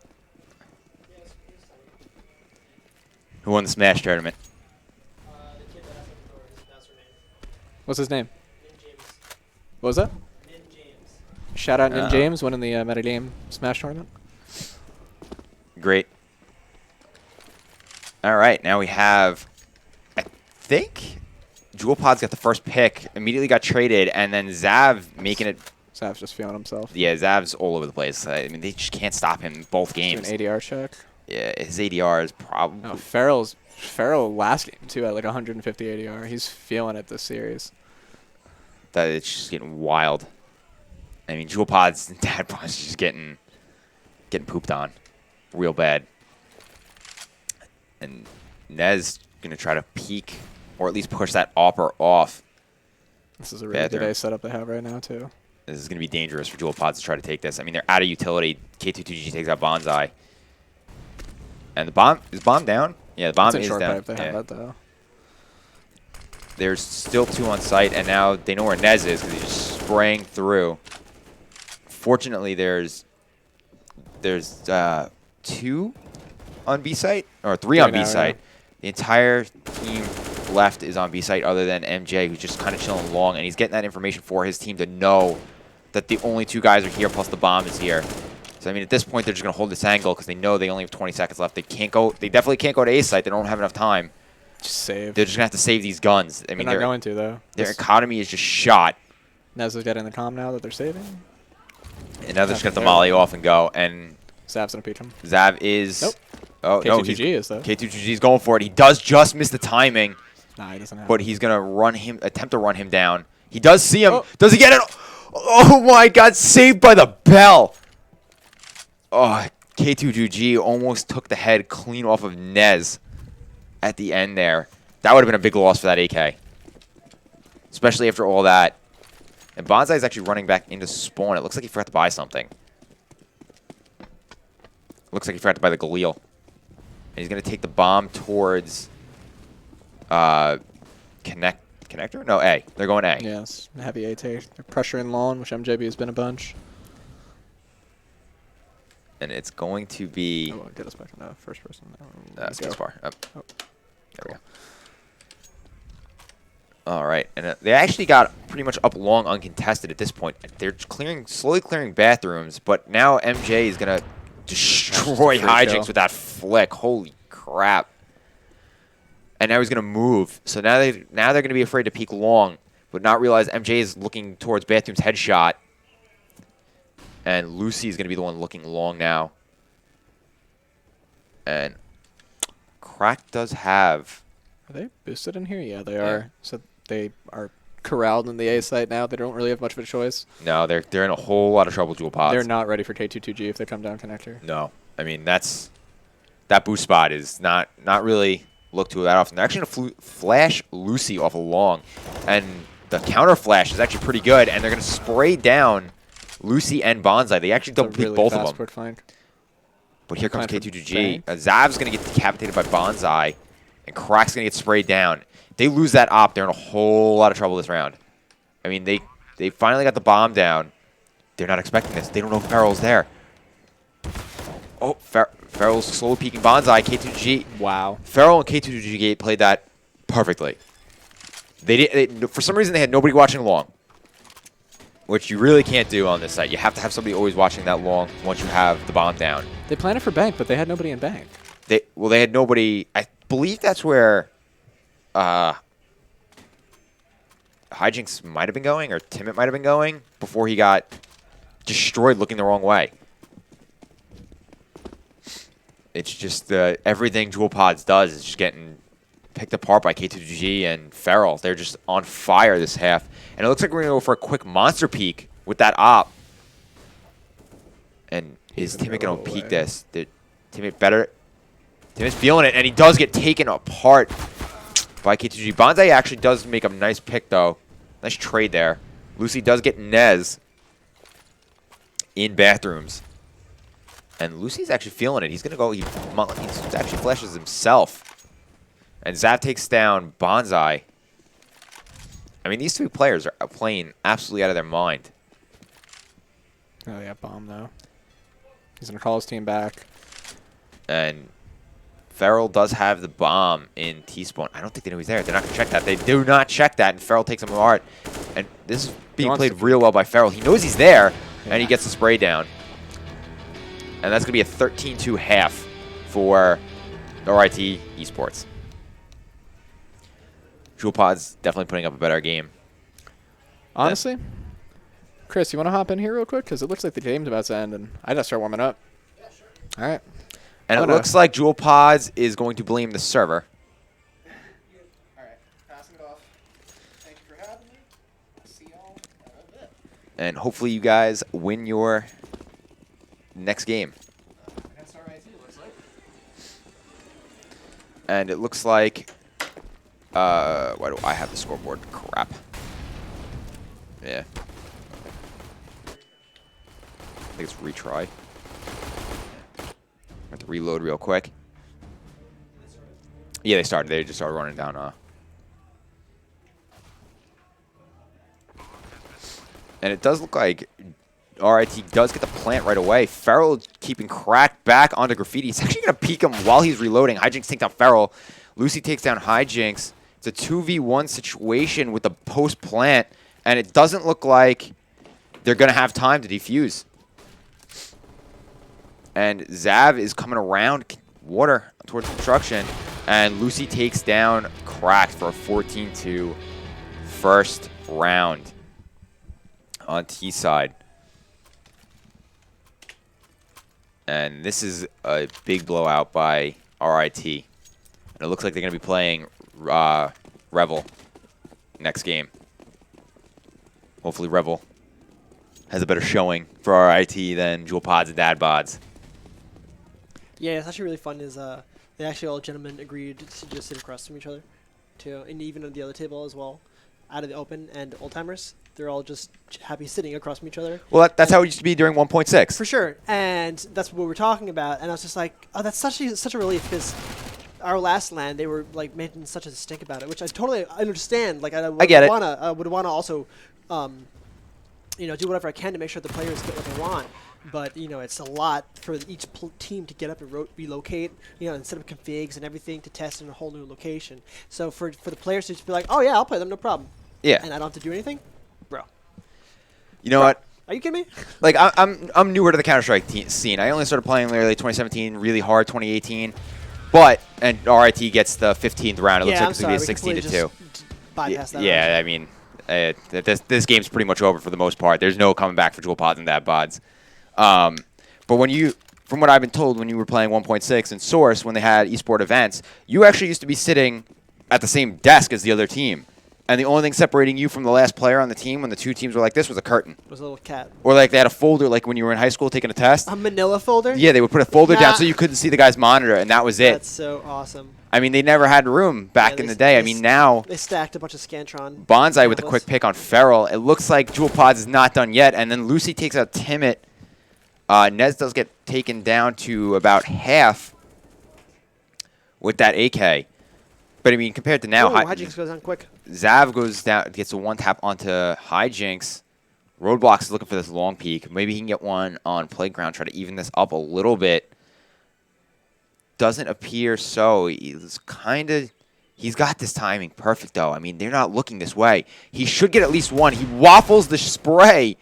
Speaker 1: Who won the Smash tournament?
Speaker 2: What's his name? What was that? Shout out Nin James winning the metagame Smash tournament.
Speaker 1: Great. All right, now we have, I think, Juul got the first pick, immediately got traded, and then Zav making it.
Speaker 2: Zav's just feeling himself.
Speaker 1: Yeah, Zav's all over the place. I mean, they just can't stop him in both games.
Speaker 2: Do an ADR check.
Speaker 1: Yeah, his ADR is probably.
Speaker 2: No, Farrell last game too at like 150 ADR. He's feeling it this series.
Speaker 1: That it's just getting wild. I mean, Juul Pod's dad bod's just getting pooped on, real bad. And Nez gonna try to peek or at least push that upper off.
Speaker 2: This is a really good A setup they have right now too.
Speaker 1: This is gonna be dangerous for Juul Pods to try to take this. I mean, they're out of utility. K22G takes out Bonsai. And the bomb is down. Yeah, the bomb
Speaker 2: It's a
Speaker 1: is
Speaker 2: short
Speaker 1: down.
Speaker 2: pipe. They have that though.
Speaker 1: There's still 2 on site, and now they know where Nez is because he's just spraying through. Fortunately, there's 2 on B site or 3 on B site. The entire team left is on B site, other than MJ, who's just kind of chilling along, and he's getting that information for his team to know that the only 2 guys are here, plus the bomb is here. So I mean, at this point, they're just gonna hold this angle because they know they only have 20 seconds left. They can't go. They definitely can't go to A site. They don't have enough time.
Speaker 2: Just save.
Speaker 1: They're just gonna have to save these guns. I mean,
Speaker 2: they're not going to though.
Speaker 1: their economy is just shot.
Speaker 2: Nez is getting the comm now that they're saving.
Speaker 1: And now they're just gonna have to molly off and go. And
Speaker 2: Zav's gonna peek him.
Speaker 1: Zav is.
Speaker 2: Nope.
Speaker 1: Oh no,
Speaker 2: K2GG is though.
Speaker 1: K2GG is going for it. He does just miss the timing,
Speaker 2: Nah, he doesn't have.
Speaker 1: but he's gonna attempt to run him down. He does see him.
Speaker 2: Oh.
Speaker 1: Does he get it? Oh my God! Saved by the bell. Oh, K2GG almost took the head clean off of Nez at the end there. That would have been a big loss for that AK, especially after all that. And Bonsai is actually running back into spawn. It looks like he forgot to buy something. Looks like he forgot to buy the Galil. And he's going to take the bomb towards connector? No, A. They're going A.
Speaker 2: Yes, heavy A take. They're pressuring lawn, which MJB has been a bunch.
Speaker 1: And it's going to be...
Speaker 2: Oh, get us back in the first person.
Speaker 1: space bar. Up.
Speaker 2: Oh.
Speaker 1: There we go. All right, and they actually got pretty much up long uncontested at this point. They're slowly clearing bathrooms, but now MJ is gonna destroy Hijinks with that flick. Holy crap! And now he's gonna move. So now they're gonna be afraid to peek long, but not realize MJ is looking towards bathroom's headshot, and Lucy is gonna be the one looking long now. And Crack does have.
Speaker 2: Are they boosted in here? Yeah, they are. So they are corralled in the A site now. They don't really have much of a choice.
Speaker 1: No, they're in a whole lot of trouble, Juul Pods.
Speaker 2: They're not ready for K22G if they come down connector.
Speaker 1: No. I mean, that's that boost spot is not really looked to that often. They're actually going to flash Lucy off a long, and the counter flash is actually pretty good, and they're going to spray down Lucy and Bonsai. They actually double peek both of them.
Speaker 2: Flank.
Speaker 1: But here comes K2GG. Zav's going to get decapitated by Bonsai, and Crack's going to get sprayed down. If they lose that op, they're in a whole lot of trouble this round. I mean, they finally got the bomb down. They're not expecting this. They don't know if Feral's there. Oh, Feral's slow peeking Bonsai. K2GG.
Speaker 2: Wow.
Speaker 1: Feral and K2GG played that perfectly. For some reason, they had nobody watching long, which you really can't do on this site. You have to have somebody always watching that long once you have the bomb down.
Speaker 2: They planned it for bank, but they had nobody in bank.
Speaker 1: They had nobody. I believe that's where Hijinks might have been going, or Timit might have been going, before he got destroyed looking the wrong way. It's just everything Juul Pods does is just getting picked apart by K2GG and Feral. They're just on fire this half. And it looks like we're going to go for a quick monster peek with that op. And is Timit going to peek this? Timit's feeling it, and he does get taken apart by K2GG. Bonsai actually does make a nice pick, though. Nice trade there. Lucy does get Nez in bathrooms. And Lucy's actually feeling it. He's going to go. He actually flashes himself. And Zav takes down Bonsai. I mean, these two players are playing absolutely out of their mind.
Speaker 2: Oh, yeah, bomb, though. He's going to call his team back.
Speaker 1: And Feral does have the bomb in T-spawn. I don't think they know he's there. They're not going to check that. They do not check that, and Feral takes him apart. And this is being played real well by Feral. He knows he's there, and he gets the spray down. And that's going to be a 13-2 half for RIT Esports. Juul Pod's definitely putting up a better game.
Speaker 2: Honestly, Chris, you want to hop in here real quick? Because it looks like the game's about to end, and I got to start warming up. Yeah, sure. All right.
Speaker 1: And it looks like Juul Pods is going to blame the server.
Speaker 2: All right. Passing it off. Thank you for having me. I'll see y'all in a little bit.
Speaker 1: And hopefully you guys win your next game.
Speaker 2: Against RIT, it looks like.
Speaker 1: And it looks like... why do I have the scoreboard? Crap. Yeah. I think it's retry. I have to reload real quick. Yeah, they started. They just started running down. And it does look like RIT does get the plant right away. Feral keeping Crack back onto Graffiti. He's actually going to peek him while he's reloading. Hijinks takes down Feral. Lucy takes down Hijinks. It's a 2v1 situation with the post plant, and it doesn't look like they're going to have time to defuse. And Zav is coming around water towards construction, and Lucy takes down Crack for a 14-2 first round on T side. And this is a big blowout by RIT. And it looks like they're going to be playing Revel next game. Hopefully Revel has a better showing for RIT than Juul Pods and Dad Bods.
Speaker 3: Yeah, it's actually really fun is they actually all gentlemen agreed to just sit across from each other too, and even at the other table as well, out of the open, and old timers, they're all just happy sitting across from each other.
Speaker 1: Well, that's how it used to be during 1.6.
Speaker 3: For sure, and that's what we're talking about, and I was just like, oh, that's such a relief, because our last LAN, they were like making such a stink about it, which I totally understand. Like I
Speaker 1: get it.
Speaker 3: would wanna also, you know, do whatever I can to make sure the players get what they want. But you know, it's a lot for each team to get up and relocate. You know, instead of configs and everything to test in a whole new location. So for the players to just be like, oh yeah, I'll play them, no problem.
Speaker 1: Yeah.
Speaker 3: And I don't have to do anything, bro.
Speaker 1: You know what?
Speaker 3: Are you kidding me?
Speaker 1: Like I'm newer to the Counter-Strike scene. I only started playing literally 2017, really hard 2018. But and RIT gets the 15th round. It looks like it's gonna be a 16-2.
Speaker 3: Bypass that
Speaker 1: yeah,
Speaker 3: round.
Speaker 1: I mean, this game's pretty much over for the most part. There's no coming back for Juul Pods and Dad Bods. But when you, from what I've been told, when you were playing 1.6 and Source, when they had eSport events, you actually used to be sitting at the same desk as the other team. And the only thing separating you from the last player on the team when the two teams were like this was a curtain.
Speaker 3: It was a little cat.
Speaker 1: Or like they had a folder like when you were in high school taking a test.
Speaker 3: A manila folder?
Speaker 1: Yeah, they would put a folder
Speaker 3: Nah.
Speaker 1: down so you couldn't see the guy's monitor, and that was it.
Speaker 3: That's so awesome.
Speaker 1: I mean, they never had room back in the day. I mean, now
Speaker 3: They stacked a bunch of Scantron.
Speaker 1: Bonsai with a
Speaker 3: tablets.
Speaker 1: quick pick on Feral. It looks like Juul Pods is not done yet, and then Lucy takes out Timit. Nez does get taken down to about half with that AK. But, I mean, compared to now,
Speaker 3: Oh, Hijinks goes on quick.
Speaker 1: Zav goes down, gets a one-tap onto Hijinks. Roadblocks is looking for this long peek. Maybe he can get one on Playground, try to even this up a little bit. Doesn't appear so. He's kind of... He's got this timing perfect, though. I mean, they're not looking this way. He should get at least one. He waffles the spray.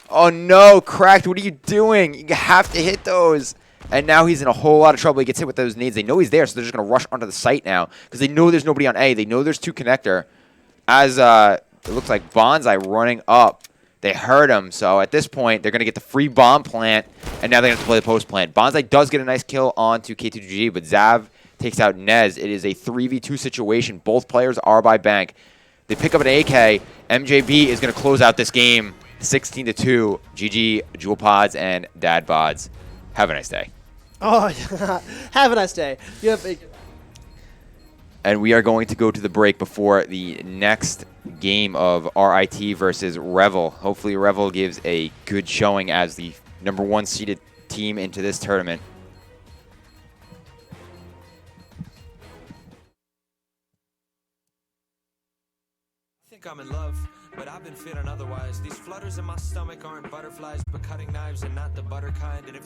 Speaker 1: Oh, no, Cracked. What are you doing? You have to hit those. And now he's in a whole lot of trouble. He gets hit with those nades. They know he's there, so they're just going to rush onto the site now because they know there's nobody on A. They know there's two connector. As it looks like Bonsai running up. They heard him, so at this point, they're going to get the free bomb plant, and now they're going to play the post plant. Bonsai does get a nice kill onto K2G, but Zav takes out Nez. It is a 3v2 situation. Both players are by bank. They pick up an AK. MJB is going to close out this game 16-2. GG, Juul Pods, and Dad Bods. Have a nice day.
Speaker 3: Oh, have a nice day. You have a...
Speaker 1: And we are going to go to the break before the next game of RIT versus Revel. Hopefully Revel gives a good showing as the #1 seeded team into this tournament.
Speaker 4: I think I'm in love, but I've been feeling otherwise. These flutters in my stomach aren't butterflies, but cutting knives and not the butter kind. And if you